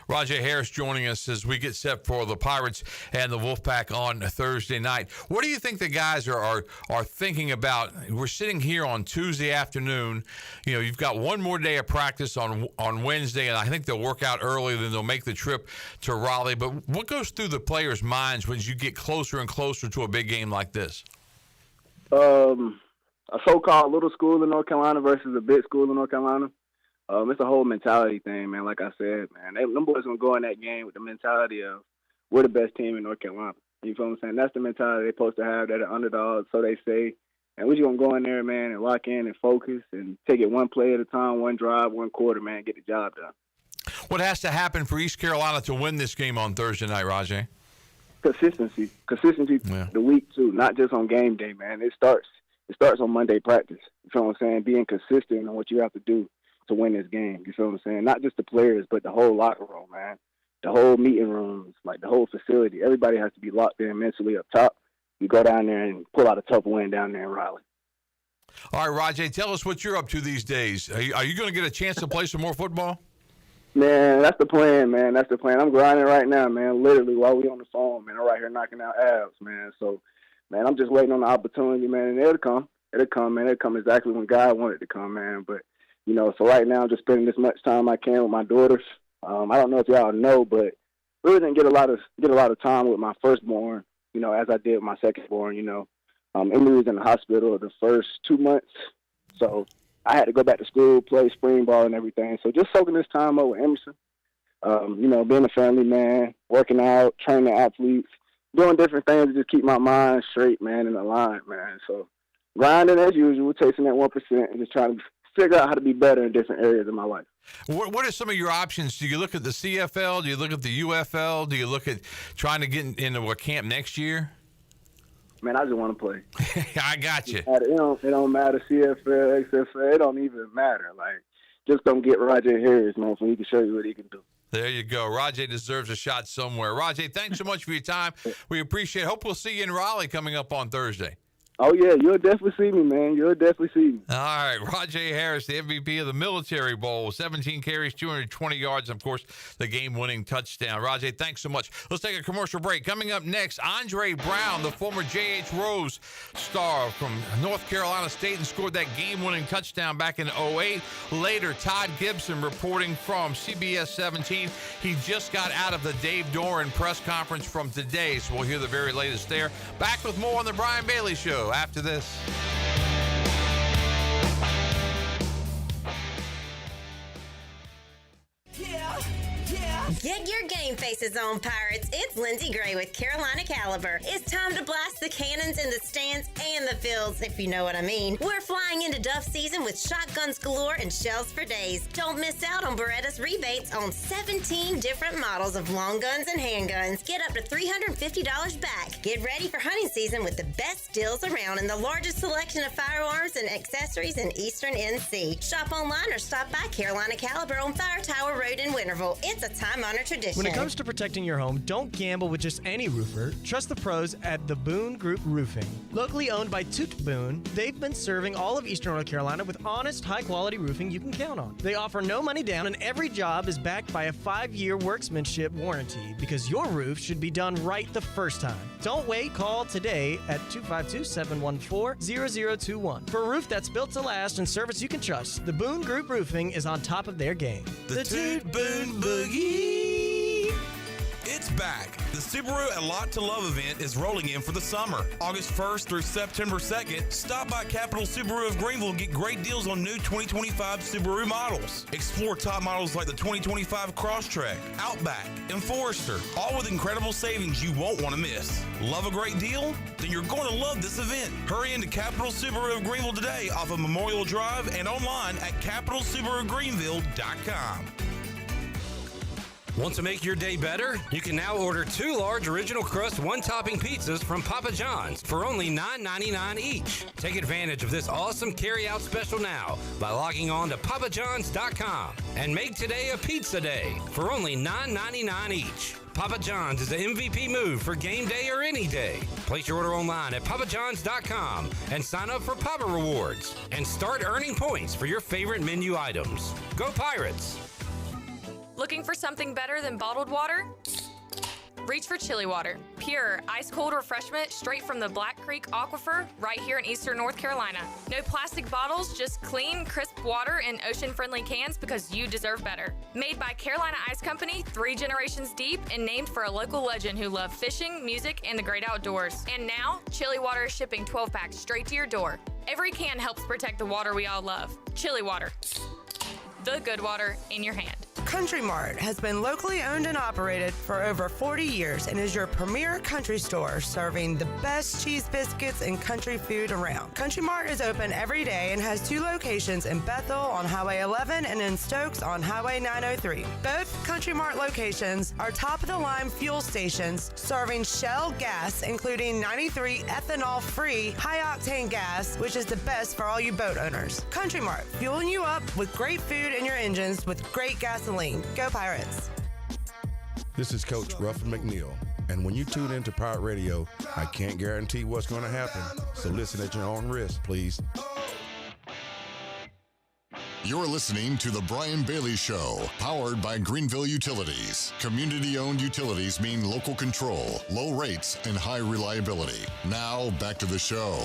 Rahjai Harris joining us as we get set for the Pirates and the Wolfpack on Thursday night. What do you think the guys are thinking about? We're sitting here on Tuesday afternoon. You know, you've got one more day of practice on Wednesday, and I think they'll work out early, then they'll make the trip to Raleigh. But what goes through the players' minds when you get closer and closer to a big game like this? A so-called little school in North Carolina versus a big school in North Carolina. It's a whole mentality thing, man. Like I said, man, them boys gonna go in that game with the mentality of we're the best team in North Carolina. You feel what I'm saying? That's the mentality they're supposed to have. They're the underdogs, so they say. And we're just gonna go in there, man, and lock in and focus and take it one play at a time, one drive, one quarter, man, get the job done. What has to happen for East Carolina to win this game on Thursday night, Rahjai? Consistency the week too, not just on game day, man. It starts on Monday practice. You feel what I'm saying? Being consistent on what you have to do to win this game. You feel what I'm saying? Not just the players, but the whole locker room, man. The whole meeting rooms, like the whole facility. Everybody has to be locked in mentally up top. You go down there and pull out a tough win down there in Raleigh. All right, Rahjai, tell us what you're up to these days. Are you going to get a chance to play some more football? Man, that's the plan, man. That's the plan. I'm grinding right now, man. Literally while we on the phone, man. I'm right here knocking out abs, man. So, man, I'm just waiting on the opportunity, man. And it'll come. It'll come, man. It'll come exactly when God wanted it to come, man. But, you know, so right now I'm just spending as much time I can with my daughters. I don't know if y'all know, but really didn't get a lot of time with my firstborn, you know, as I did with my secondborn, you know. Emily was in the hospital the first 2 months. So I had to go back to school, play spring ball and everything. So just soaking this time up with Emerson, you know, being a family man, working out, training athletes, doing different things to just keep my mind straight, man, and aligned, man. So grinding as usual, chasing that 1% and just trying to figure out how to be better in different areas of my life. What are some of your options? Do you look at the CFL? Do you look at the UFL? Do you look at trying to get into a camp next year? Man, I just want to play. I got you. It don't matter, CFL, XFL. It don't even matter. Like, just don't get Rahjai Harris, man, so he can show you what he can do. There you go. Rahjai deserves a shot somewhere. Rahjai, thanks so much for your time. We appreciate it. Hope we'll see you in Raleigh coming up on Thursday. Oh, yeah, you'll definitely see me, man. You'll definitely see me. All right, Rahjai Harris, the MVP of the Military Bowl, 17 carries, 220 yards, and, of course, the game-winning touchdown. Rahjai, thanks so much. Let's take a commercial break. Coming up next, Andre Brown, the former J.H. Rose star from North Carolina State and scored that game-winning touchdown back in 2008. Later, Todd Gibson reporting from CBS 17. He just got out of the Dave Doran press conference from today, so we'll hear the very latest there. Back with more on the Brian Bailey Show after this. Get your game faces on, Pirates. It's Lindsey Gray with Carolina Caliber. It's time to blast the cannons in the stands and the fields, if you know what I mean. We're flying into Duff season with shotguns galore and shells for days. Don't miss out on Beretta's rebates on 17 different models of long guns and handguns. Get up to $350 back. Get ready for hunting season with the best deals around and the largest selection of firearms and accessories in Eastern NC. Shop online or stop by Carolina Caliber on Fire Tower Road in Winterville. It's a time-honored tradition. When it comes to protecting your home, don't gamble with just any roofer. Trust the pros at the Boone Group Roofing. Locally owned by Toot Boone, they've been serving all of Eastern North Carolina with honest, high-quality roofing you can count on. They offer no money down, and every job is backed by a 5-year workmanship warranty because your roof should be done right the first time. Don't wait. Call today at 252-714-0021. For a roof that's built to last and service you can trust, the Boone Group Roofing is on top of their game. The Toot Boone Boogie. It's back. The Subaru A Lot to Love event is rolling in for the summer. August 1st through September 2nd, stop by Capital Subaru of Greenville and get great deals on new 2025 Subaru models. Explore top models like the 2025 Crosstrek, Outback, and Forester, all with incredible savings you won't want to miss. Love a great deal? Then you're going to love this event. Hurry into Capital Subaru of Greenville today off of Memorial Drive and online at capitalsubarugreenville.com. Want to make your day better? You can now order 2 large original crust one-topping pizzas from Papa John's for only $9.99 each. Take advantage of this awesome carry-out special now by logging on to papajohns.com and make today a pizza day for only $9.99 each. Papa John's is the MVP move for game day or any day. Place your order online at papajohns.com and sign up for Papa Rewards and start earning points for your favorite menu items. Go Pirates! Looking for something better than bottled water? Reach for Chili Water. Pure, ice-cold refreshment straight from the Black Creek Aquifer right here in eastern North Carolina. No plastic bottles, just clean, crisp water in ocean-friendly cans because you deserve better. Made by Carolina Ice Company, 3 generations deep, and named for a local legend who loved fishing, music, and the great outdoors. And now, Chili Water is shipping 12-packs straight to your door. Every can helps protect the water we all love. Chili Water. The good water in your hand. Country Mart has been locally owned and operated for over 40 years and is your premier country store serving the best cheese biscuits and country food around. Country Mart is open every day and has 2 locations in Bethel on Highway 11 and in Stokes on Highway 903. Both Country Mart locations are top-of-the-line fuel stations serving Shell gas, including 93 ethanol-free high-octane gas, which is the best for all you boat owners. Country Mart, fueling you up with great food in your engines with great gasoline. Go Pirates! This is Coach Ruffin McNeill, and when you tune into Pirate Radio, I can't guarantee what's going to happen, so listen at your own risk, please. You're listening to The Brian Bailey Show, powered by Greenville Utilities. Community-owned utilities mean local control, low rates, and high reliability. Now, back to the show.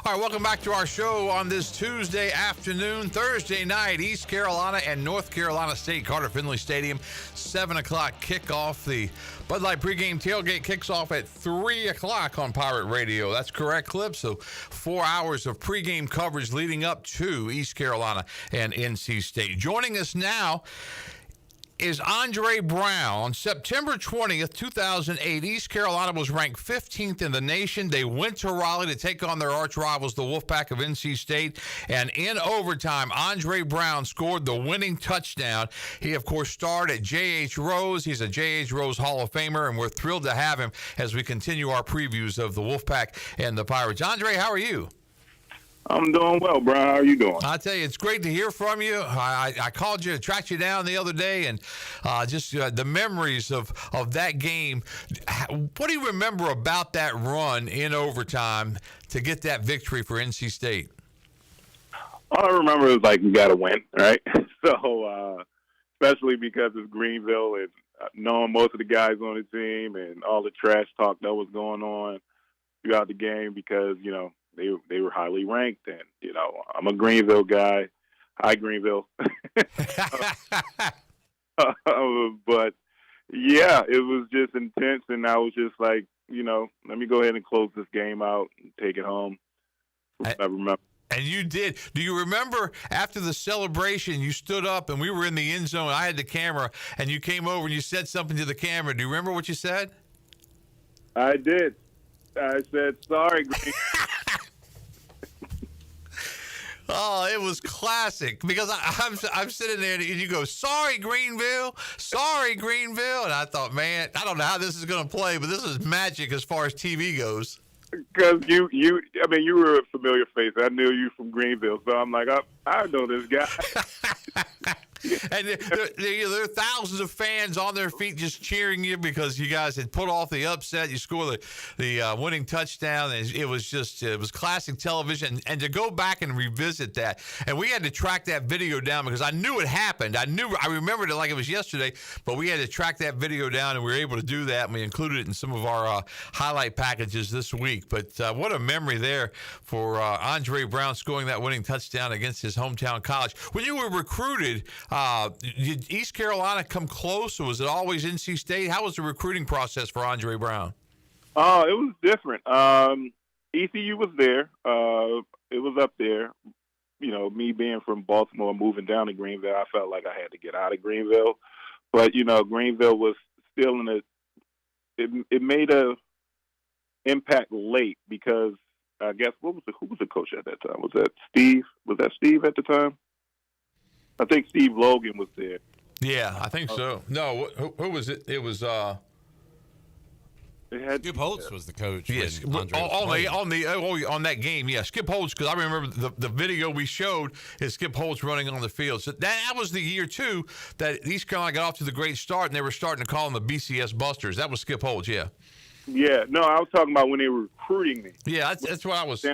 All right, welcome back to our show on this Tuesday afternoon, Thursday night, East Carolina and North Carolina State, Carter Finley Stadium, 7 o'clock kickoff. The Bud Light pregame tailgate kicks off at 3 o'clock on Pirate Radio. That's correct, Clip. So 4 hours of pregame coverage leading up to East Carolina and NC State. Joining us now is Andre Brown. On September 20th, 2008, East Carolina was ranked 15th in the nation. They went to Raleigh to take on their arch rivals, the Wolfpack of NC State. And in overtime, Andre Brown scored the winning touchdown. He, of course, starred at J.H. Rose. He's a J.H. Rose Hall of Famer, and we're thrilled to have him as we continue our previews of the Wolfpack and the Pirates. Andre, how are you? I'm doing well, Brian. How are you doing? I tell you, it's great to hear from you. I called you, tracked you down the other day, and just the memories of that game. What do you remember about that run in overtime to get that victory for NC State? All I remember is like we got to win, right? So, especially because it's Greenville and knowing most of the guys on the team and all the trash talk that was going on throughout the game because, you know, they were highly ranked, and you know I'm a Greenville guy. Hi, Greenville. But yeah, it was just intense, and I was just like, you know, let me go ahead and close this game out and take it home. I remember. And you did. Do you remember after the celebration, you stood up and we were in the end zone. I had the camera, and you came over and you said something to the camera. Do you remember what you said? I did. I said, sorry, Green. Oh, it was classic because I'm sitting there and you go, sorry, Greenville, and I thought, man, I don't know how this is going to play, but this is magic as far as TV goes. Because you were a familiar face. I knew you from Greenville, so I'm like, I know this guy. And there are thousands of fans on their feet just cheering you because you guys had put off the upset. You scored the winning touchdown. And it was classic television. And to go back and revisit that, and we had to track that video down because I knew it happened. I remembered it like it was yesterday, but we had to track that video down, and we were able to do that. And we included it in some of our highlight packages this week. But what a memory there for Andre Brown scoring that winning touchdown against his hometown college. When you were recruited, did East Carolina come close, or was it always NC State? How was the recruiting process for Andre Brown? Oh, it was different. ECU was there. It was up there. You know, me being from Baltimore, moving down to Greenville, I felt like I had to get out of Greenville. But, you know, Greenville was still it made a impact late because I guess who was the coach at that time? Was that Steve? Was that Steve at the time? I think Steve Logan was there. Yeah, I think so. No, who was it? It was Skip Holtz was the coach. Yes, on that game. Yeah, Skip Holtz, because I remember the video we showed is Skip Holtz running on the field. So that was the year too that East Carolina got off to the great start, and they were starting to call them the BCS Busters. That was Skip Holtz. Yeah. Yeah. No, I was talking about when they were recruiting me. Yeah, that's what I was.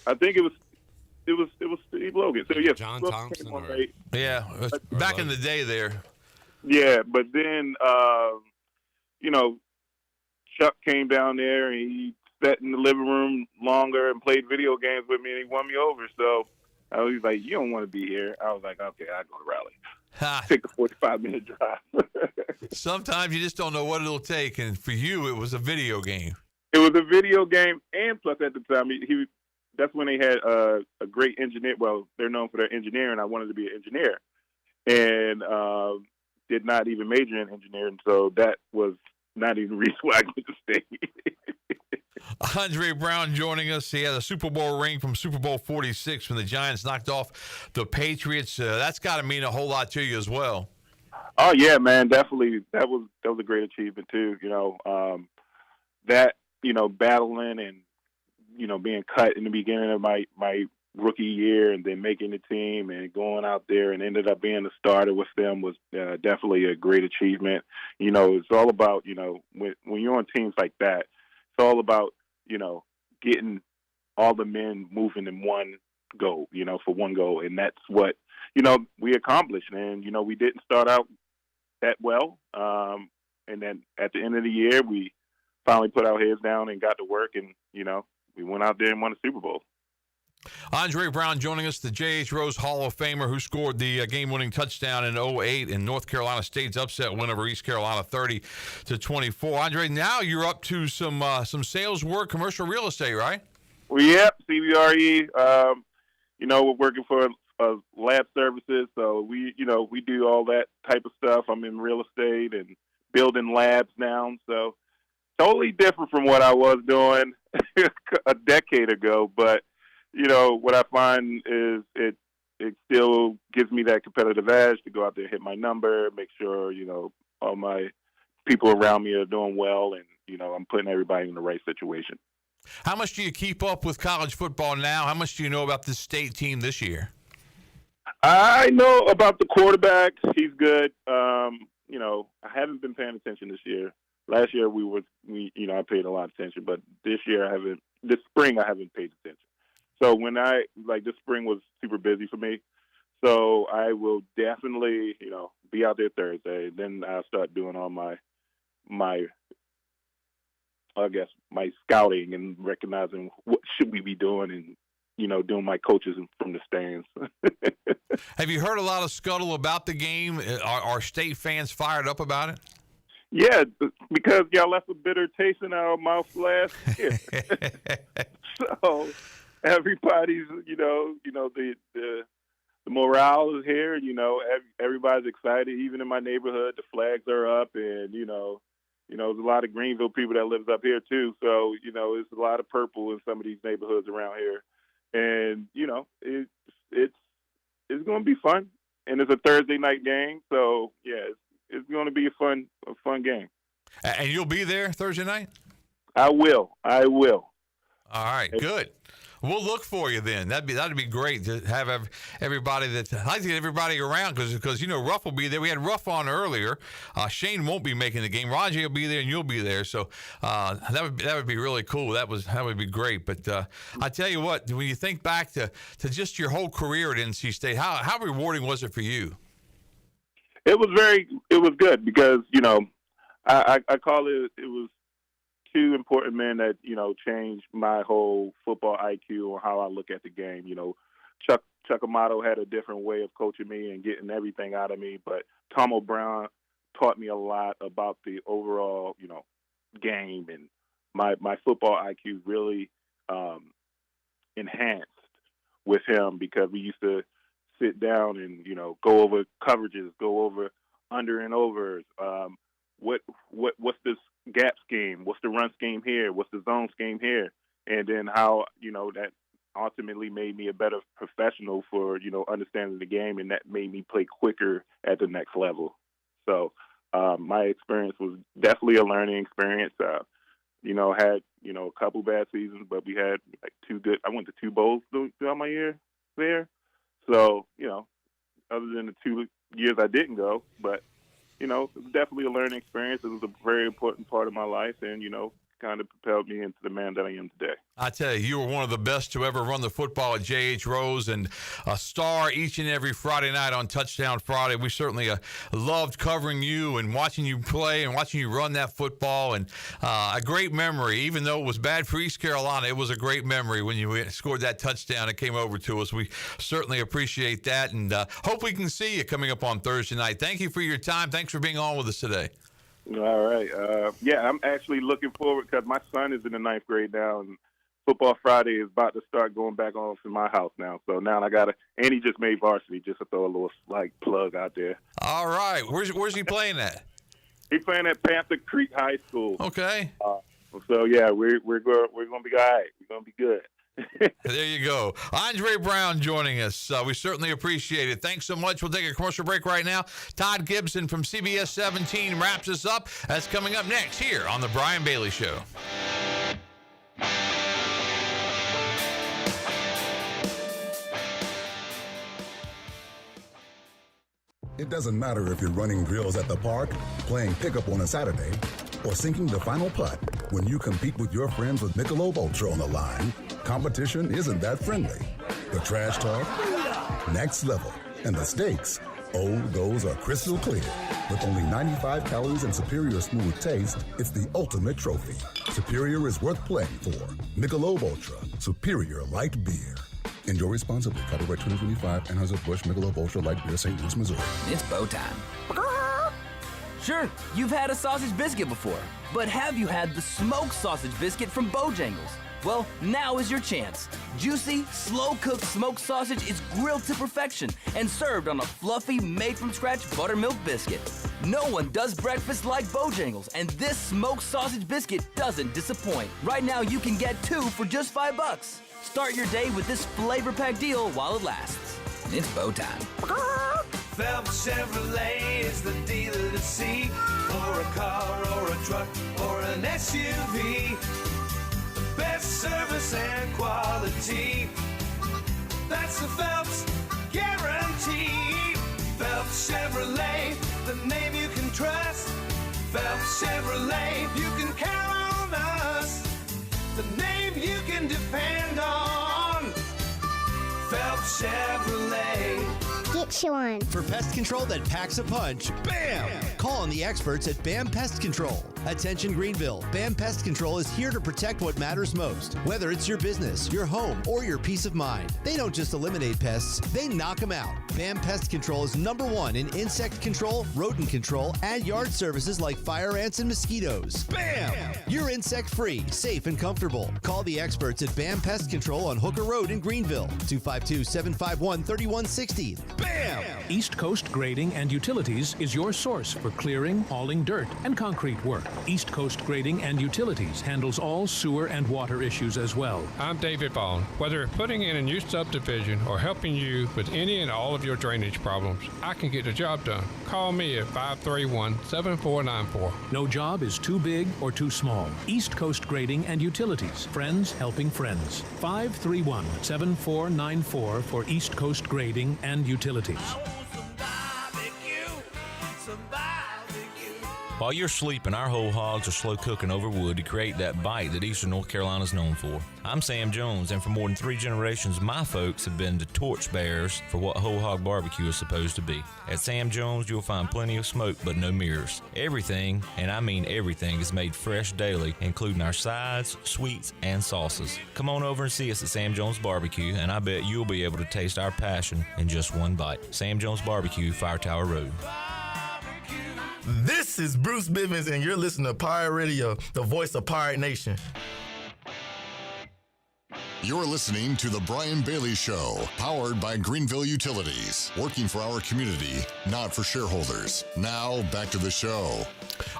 I think it was Steve Logan. So yeah, John Thompson. Yeah, back in the day there. Yeah, but then, you know, Chuck came down there and he sat in the living room longer and played video games with me, and he won me over. So I was like, "You don't want to be here." I was like, "Okay, I'll go to Raleigh." Take a 45-minute drive. Sometimes you just don't know what it'll take, and for you, it was a video game. It was a video game, and plus at the time, that's when they had a great engineer. Well, they're known for their engineering. I wanted to be an engineer, and did not even major in engineering, so that was not even the reason why I went to state. Andre Brown joining us. He has a Super Bowl ring from Super Bowl 46 when the Giants knocked off the Patriots. That's got to mean a whole lot to you as well. Oh yeah, man, definitely. That was a great achievement too. You know, that, you know, battling and, you know, being cut in the beginning of my rookie year and then making the team and going out there and ended up being a starter with them was definitely a great achievement. You know, it's all about, you know, when you're on teams like that, it's all about, you know, getting all the men moving in one goal, you know, for one goal. And that's what, you know, we accomplished. And, you know, we didn't start out that well. And then at the end of the year, we finally put our heads down and got to work. And, you know, we went out there and won the Super Bowl. Andre Brown joining us, the J.H. Rose Hall of Famer who scored the game-winning touchdown in 2008 in North Carolina State's upset win over East Carolina 30-24. Andre, now you're up to some sales work, commercial real estate, right? Well, yep, CBRE. You know, we're working for lab services, so we do all that type of stuff. I'm in real estate and building labs now, so totally different from what I was doing a decade ago, but you know, what I find is it still gives me that competitive edge to go out there, hit my number, make sure, you know, all my people around me are doing well, and, you know, I'm putting everybody in the right situation. How much do you keep up with college football now? How much do you know about this state team this year? I know about the quarterback. He's good. You know, I haven't been paying attention this year. Last year I paid a lot of attention, but this spring I haven't paid attention. So this spring was super busy for me. So I will definitely, you know, be out there Thursday. Then I'll start doing all my scouting and recognizing what should we be doing and, you know, doing my coaches from the stands. Have you heard a lot of scuttle about the game? Are state fans fired up about it? Yeah, because y'all left a bitter taste in our mouth last year. So everybody's, you know, the morale is here. You know, everybody's excited. Even in my neighborhood, the flags are up, and you know, there's a lot of Greenville people that lives up here too. So you know, there's a lot of purple in some of these neighborhoods around here, and you know, it's going to be fun, and it's a Thursday night game. So yeah, it's going to be a fun game. And you'll be there Thursday night? I will. All right, good. We'll look for you then. That'd be great to have everybody. I'd like to get everybody around because you know Ruff will be there. We had Ruff on earlier. Shane won't be making the game. Rahjai will be there and you'll be there. So that would be really cool. That would be great. But I tell you what, when you think back to just your whole career at NC State, how rewarding was it for you? It was good because you know I call it was two important men that, you know, changed my whole football IQ or how I look at the game. You know, Chuck Amato had a different way of coaching me and getting everything out of me, but Tom O'Brien taught me a lot about the overall, you know, game, and my football IQ really enhanced with him because we used to sit down and, you know, go over coverages, go over under and overs. What's this gap scheme? What's the run scheme here? What's the zone scheme here? And then how, you know, that ultimately made me a better professional for, you know, understanding the game, and that made me play quicker at the next level. So my experience was definitely a learning experience. You know, had, you know, a couple bad seasons, but we had like I went to 2 bowls throughout my year there. So, you know, other than the 2 years I didn't go, but you know, it was definitely a learning experience. It was a very important part of my life, and, you know, kind of propelled me into the man that I am today. I tell you, you were one of the best to ever run the football at J.H. Rose, and a star each and every Friday night on Touchdown Friday. We certainly loved covering you and watching you play and watching you run that football, and a great memory. Even though it was bad for East Carolina, it was a great memory when you scored that touchdown and came over to us. We certainly appreciate that, and hope we can see you coming up on Thursday night. Thank you for your time. Thanks for being on with us today. All right. I'm actually looking forward because my son is in the 9th grade now, and Football Friday is about to start going back off in my house now. So now I got to – and he just made varsity, just to throw a little, plug out there. All right. Where's he playing at? He's playing at Panther Creek High School. Okay. So, yeah, we're going to be all right. We're going to be good. There you go. Andre Brown joining us. We certainly appreciate it. Thanks so much. We'll take a commercial break right now. Todd Gibson from CBS 17 wraps us up. That's coming up next here on The Brian Bailey Show. It doesn't matter if you're running drills at the park, playing pickup on a Saturday, or sinking the final putt. When you compete with your friends with Michelob Ultra on the line, competition isn't that friendly. The trash talk, next level, and the stakes, those are crystal clear. With only 95 calories and superior smooth taste, it's the ultimate trophy. Superior is worth playing for. Michelob Ultra, superior light beer. Enjoy responsibly. Copyright 2025, Anheuser-Busch Michelob Ultra Light Beer, St. Louis, Missouri. It's bow time. Sure, you've had a sausage biscuit before, but have you had the smoked sausage biscuit from Bojangles? Well, now is your chance. Juicy, slow-cooked smoked sausage is grilled to perfection and served on a fluffy, made-from-scratch buttermilk biscuit. No one does breakfast like Bojangles, and this smoked sausage biscuit doesn't disappoint. Right now, you can get 2 for just $5. Start your day with this flavor-packed deal while it lasts. It's bow time. Phelps Chevrolet is the dealer to see. For a car or a truck or an SUV. The best service and quality. That's the Phelps guarantee. Phelps Chevrolet, the name you can trust. Phelps Chevrolet, you can count on us. The name you can depend on. Phelps Chevrolet. Get you one. For pest control that packs a punch, BAM! Call on the experts at BAM Pest Control. Attention Greenville, BAM Pest Control is here to protect what matters most. Whether it's your business, your home, or your peace of mind. They don't just eliminate pests, they knock them out. BAM Pest Control is #1 in insect control, rodent control, and yard services like fire ants and mosquitoes. BAM! You're insect-free, safe, and comfortable. Call the experts at BAM Pest Control on Hooker Road in Greenville. 252-751-3160. BAM! East Coast Grading and Utilities is your source for clearing, hauling dirt, and concrete work. East Coast Grading and Utilities handles all sewer and water issues as well. I'm David Vaughn. Whether putting in a new subdivision or helping you with any and all of your drainage problems, I can get the job done. Call me at 531-7494. No job is too big or too small. East Coast Grading and Utilities. Friends helping friends. 531-7494 for East Coast Grading and Utilities. While you're sleeping, our whole hogs are slow cooking over wood to create that bite that Eastern North Carolina is known for. I'm Sam Jones, and for more than 3 generations, my folks have been the torchbearers for what whole hog barbecue is supposed to be. At Sam Jones, you'll find plenty of smoke, but no mirrors. Everything, and I mean everything, is made fresh daily, including our sides, sweets, and sauces. Come on over and see us at Sam Jones Barbecue, and I bet you'll be able to taste our passion in just one bite. Sam Jones Barbecue, Fire Tower Road. This is Bruce Bivens, and you're listening to Pirate Radio, the voice of Pirate Nation. You're listening to The Brian Bailey Show, powered by Greenville Utilities, working for our community, not for shareholders. Now, back to the show.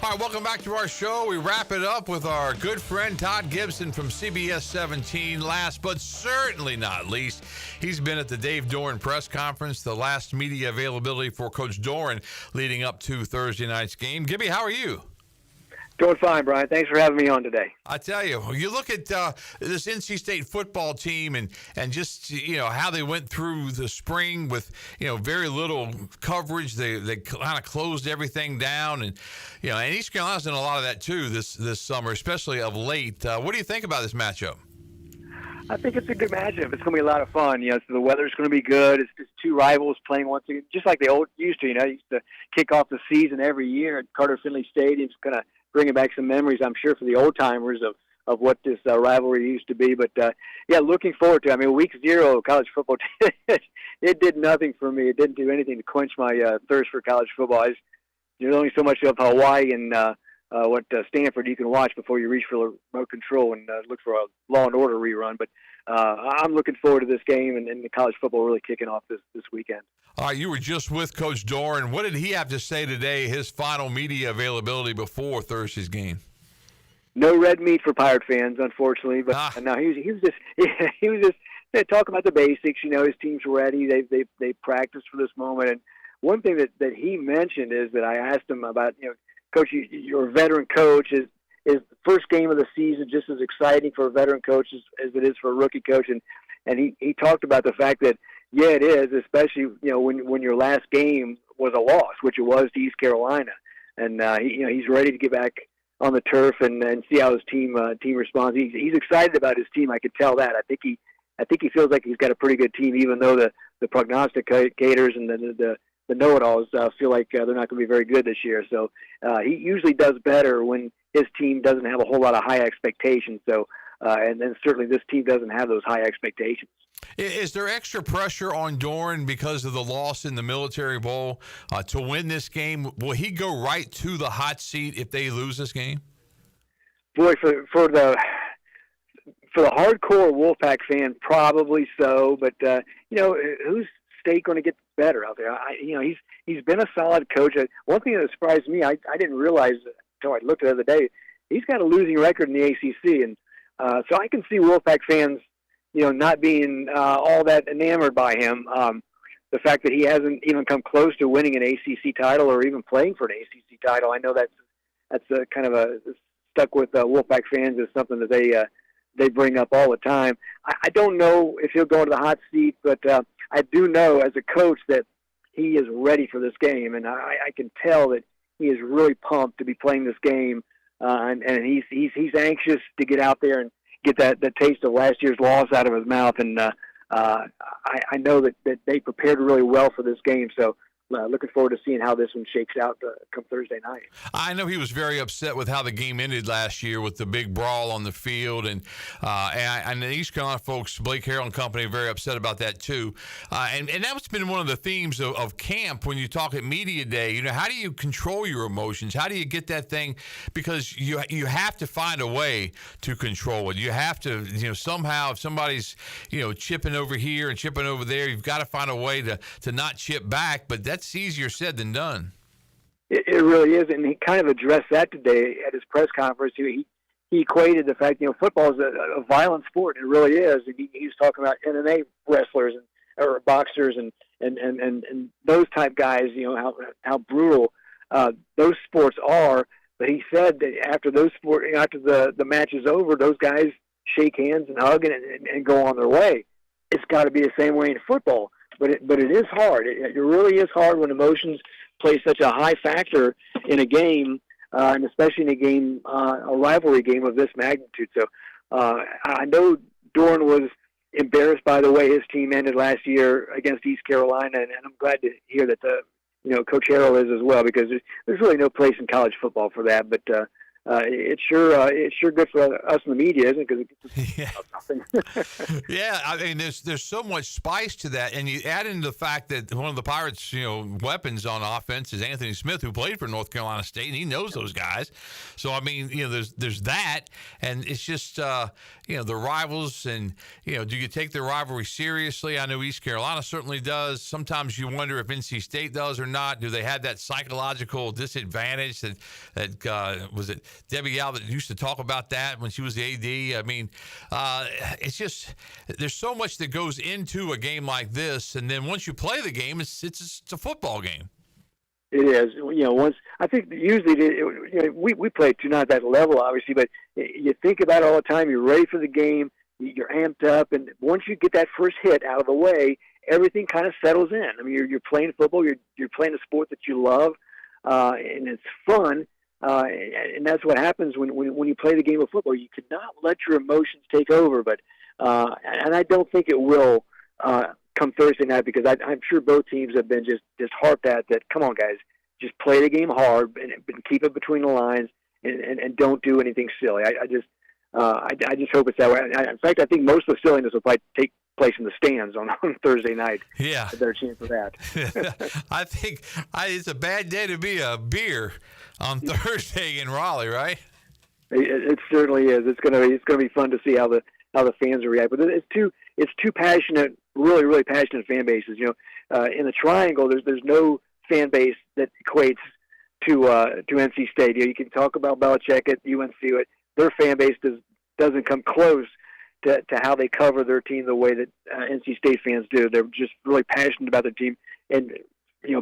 All right, welcome back to our show. We wrap it up with our good friend Todd Gibson from CBS 17. Last but certainly not least, he's been at the Dave Doran press conference, the last media availability for Coach Doran leading up to Thursday night's game. Gibby, how are you? Doing fine, Brian. Thanks for having me on today. I tell you, you look at this NC State football team and just how they went through the spring with very little coverage. They kind of closed everything down, and and East Carolina's done a lot of that too this summer, especially of late. What do you think about this matchup? I think it's a good matchup. It's going to be a lot of fun. So the weather's going to be good. It's just two rivals playing once again, just like they used to. Used to kick off the season every year at Carter Finley Stadium. It's going to bringing back some memories, I'm sure, for the old timers of what this rivalry used to be. But looking forward to it. I mean, week 0 of college football, it did nothing for me. It didn't do anything to quench my thirst for college football. There's only so much of Hawaii and what Stanford you can watch before you reach for remote control and look for a Law and Order rerun. But I'm looking forward to this game and the college football really kicking off this weekend. All right, you were just with Coach Doran. What did he have to say today, his final media availability before Thursday's game? No red meat for Pirate fans, unfortunately. But no, he was just talking about the basics. His team's ready. They practiced for this moment. And one thing that he mentioned is that I asked him about, Coach, you're a veteran coach. Is the first game of the season just as exciting for a veteran coach as it is for a rookie coach? And he talked about the fact that, yeah, it is, especially when your last game was a loss, which it was to East Carolina, and he's ready to get back on the turf and see how his team responds. He's excited about his team. I could tell that. I think he feels like he's got a pretty good team, even though the prognosticators and the know-it-alls feel like they're not going to be very good this year. So he usually does better when his team doesn't have a whole lot of high expectations. So and then certainly this team doesn't have those high expectations. Is there extra pressure on Doran because of the loss in the Military Bowl to win this game? Will he go right to the hot seat if they lose this game? Boy, for the hardcore Wolfpack fan, probably so. But who's State going to get better out there? He's been a solid coach. One thing that surprised me, I didn't realize until I looked the other day, he's got a losing record in the ACC, and so I can see Wolfpack fans not being all that enamored by him. The fact that he hasn't even come close to winning an ACC title or even playing for an ACC title, I know that's a kind of stuck with Wolfpack fans as something that they bring up all the time. I don't know if he'll go to the hot seat, but I do know as a coach that he is ready for this game, and I can tell that he is really pumped to be playing this game, and he's anxious to get out there and get that taste of last year's loss out of his mouth. And I know that they prepared really well for this game. So looking forward to seeing how this one shakes out come Thursday night. I know he was very upset with how the game ended last year with the big brawl on the field, and the East Carolina folks, Blake Harrell and company, are very upset about that too. And that's been one of the themes of camp when you talk at media day. How do you control your emotions? How do you get that thing? Because you have to find a way to control it. You have to, somehow, if somebody's, chipping over here and chipping over there, you've got to find a way to not chip back. But that's easier said than done. It really is, and he kind of addressed that today at his press conference. He equated the fact, football is a violent sport. It really is. And he was talking about MMA wrestlers or boxers and those type guys. How brutal those sports are. But he said that after the match is over, those guys shake hands and hug and go on their way. It's got to be the same way in football. But it is hard. It really is hard when emotions play such a high factor in a game, and especially in a game, a rivalry game of this magnitude. So I know Doran was embarrassed by the way his team ended last year against East Carolina, and I'm glad to hear that Coach Harrell is as well, because there's really no place in college football for that. But it's sure good for us in the media, isn't it? Because yeah, I mean, there's so much spice to that, and you add in the fact that one of the Pirates' weapons on offense is Anthony Smith, who played for North Carolina State, and he knows those guys. So I mean, there's that, and it's just the rivals, and do you take the rivalry seriously? I know East Carolina certainly does. Sometimes you wonder if NC State does or not. Do they have that psychological disadvantage that was it? Debbie Albert used to talk about that when she was the AD. I mean, it's just there's so much that goes into a game like this, and then once you play the game, it's a football game. It is. Once I think usually we play to not that level, obviously, but you think about it all the time. You're ready for the game. You're amped up, and once you get that first hit out of the way, everything kind of settles in. I mean, you're playing football. You're playing a sport that you love, and it's fun. And that's what happens when you play the game of football. You cannot let your emotions take over. But and I don't think it will come Thursday night, because I'm sure both teams have been just harped at that. Come on, guys, just play the game hard and keep it between the lines, and don't do anything silly. I just hope it's that way. In fact, I think most of the silliness will probably take place in the stands on Thursday night. Yeah, a better chance for that. I think it's a bad day to be a beer on Thursday in Raleigh, right? It certainly is. It's gonna be fun to see how the fans react. But it's two passionate, really passionate fan bases. In the Triangle, there's no fan base that equates to NC State. You can talk about Belichick at UNC, but their fan base doesn't come close to how they cover their team the way that NC State fans do. They're just really passionate about their team. And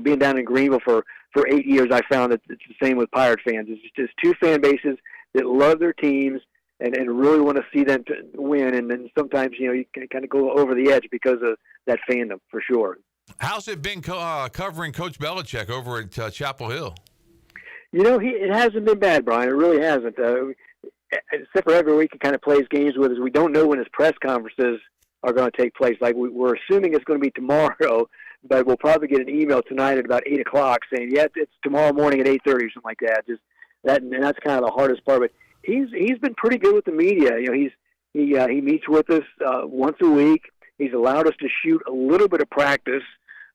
being down in Greenville for 8 years, I found that it's the same with Pirate fans. It's just two fan bases that love their teams and really want to see them to win. And then sometimes you can kind of go over the edge because of that fandom, for sure. How's it been covering Coach Belichick over at Chapel Hill? It hasn't been bad, Brian. It really hasn't. Except for every week he kind of plays games with us. We don't know when his press conferences are going to take place. Like we're assuming it's going to be tomorrow, but we'll probably get an email tonight at about 8 o'clock saying, yeah, it's tomorrow morning at 8:30 or something like that. Just that, and that's kind of the hardest part. But he's been pretty good with the media. He meets with us once a week. He's allowed us to shoot a little bit of practice,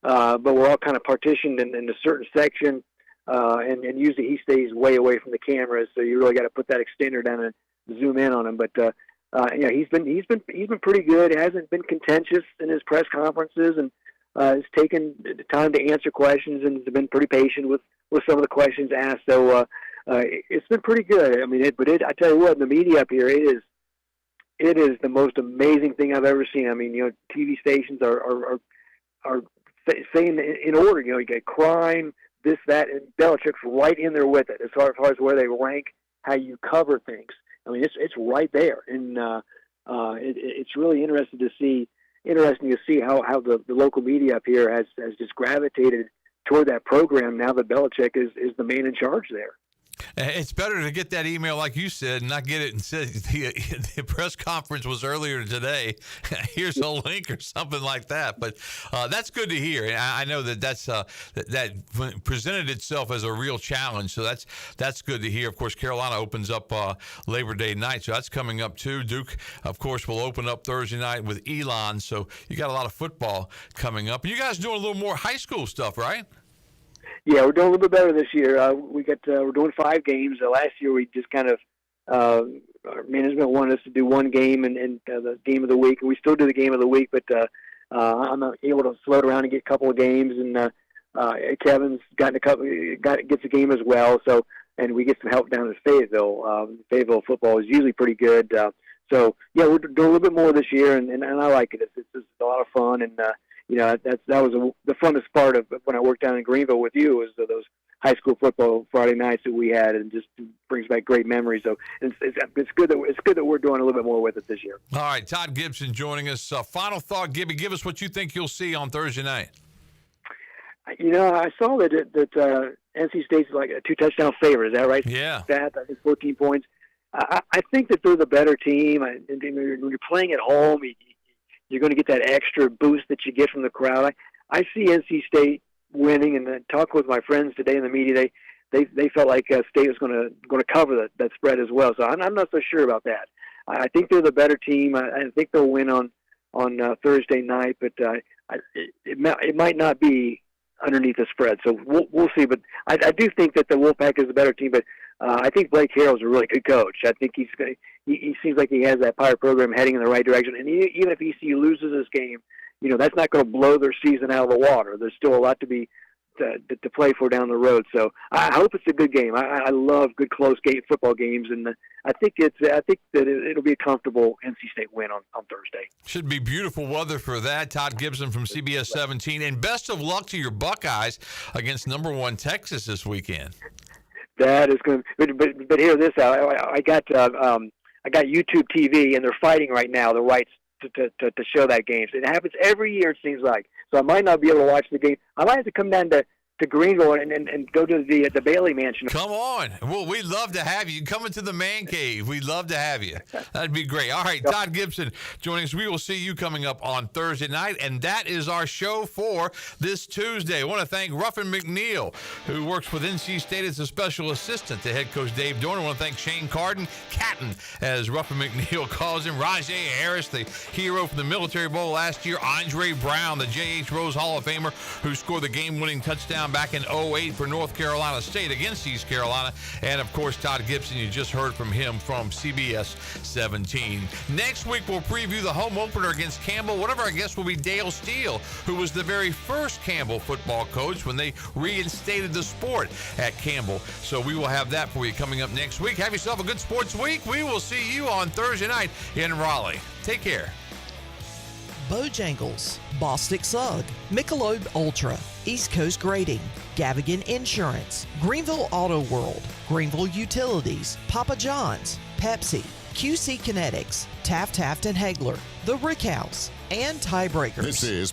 but we're all kind of partitioned in a certain section. And usually he stays way away from the cameras, so you really got to put that extender down and zoom in on him. But he's been pretty good. He hasn't been contentious in his press conferences, and has taken the time to answer questions, and has been pretty patient with some of the questions asked. So it's been pretty good. I mean, I tell you what, the media up here, it is the most amazing thing I've ever seen. I mean, TV stations are saying in order. You get crime, this, that, and Belichick's right in there with it as far as where they rank, how you cover things. I mean, it's right there, and it's really interesting to see how the local media up here has just gravitated toward that program now that Belichick is the man in charge there. It's better to get that email, like you said, and not get it and say the press conference was earlier today. Here's a link or something like that. But that's good to hear. And I know that presented itself as a real challenge. So that's good to hear. Of course, Carolina opens up Labor Day night, so that's coming up too. Duke, of course, will open up Thursday night with Elon. So you got a lot of football coming up. And you guys doing a little more high school stuff, right? Yeah, we're doing a little bit better this year. We're doing 5 games. Last year we just kind of our management wanted us to do one game and the game of the week, and we still do the game of the week. But I'm able to float around and get a couple of games, and Kevin's gets a game as well. So, and we get some help down in Fayetteville. Fayetteville football is usually pretty good. So yeah, we're doing a little bit more this year, and I like it. It's a lot of fun, and that was the funnest part of when I worked down in Greenville with you, was those high school football Friday nights that we had, and just brings back great memories. So it's good that we're doing a little bit more with it this year. All right, Todd Gibson joining us. Final thought, Gibby. Give us what you think you'll see on Thursday night. I saw that NC State's like a 2-touchdown favorite. Is that right? Yeah. I think 14 points. I think that they're the better team. And when you're playing at home, you're going to get that extra boost that you get from the crowd. I see NC State winning, and then talking with my friends today in the media, they felt like State was going to cover that spread as well. So I'm not so sure about that. I think they're the better team. I think they'll win on Thursday night, but it might not be underneath the spread. So we'll see. But I do think that the Wolfpack is the better team. But I think Blake Harrell's a really good coach. I think he seems like he has that Pirate program heading in the right direction. And even if ECU loses this game, that's not going to blow their season out of the water. There's still a lot to be to play for down the road. So I hope it's a good game. I love good close game football games, and I think that it'll be a comfortable NC State win on Thursday. Should be beautiful weather for that. Todd Gibson from CBS 17, and best of luck to your Buckeyes against number 1 Texas this weekend. That is going. But hear this out. I got YouTube TV, and they're fighting right now the rights to show that game. It happens every year, it seems like. So I might not be able to watch the game. I might have to come down to Greenville and go to the Bailey Mansion. Come on. Well, we'd love to have you. Come into the man cave. We'd love to have you. That'd be great. All right, Todd Gibson joining us. We will see you coming up on Thursday night, and that is our show for this Tuesday. I want to thank Ruffin McNeill, who works with NC State as a special assistant to head coach Dave Dorn. I want to thank Shane Carden, Captain, as Ruffin McNeill calls him, Rahjai Harris, the hero from the Military Bowl last year, Andre Brown, the J.H. Rose Hall of Famer, who scored the game-winning touchdown back in 2008 for North Carolina State against East Carolina. And, of course, Todd Gibson, you just heard from him from CBS 17. Next week, we'll preview the home opener against Campbell. One of our guests will be Dale Steele, who was the very first Campbell football coach when they reinstated the sport at Campbell. So we will have that for you coming up next week. Have yourself a good sports week. We will see you on Thursday night in Raleigh. Take care. Bojangles, Bostic Sugg, Michelob Ultra, East Coast Grading, Gavigan Insurance, Greenville Auto World, Greenville Utilities, Papa John's, Pepsi, QC Kinetics, Taft and Hegler, The Rick House, and Tiebreakers. This is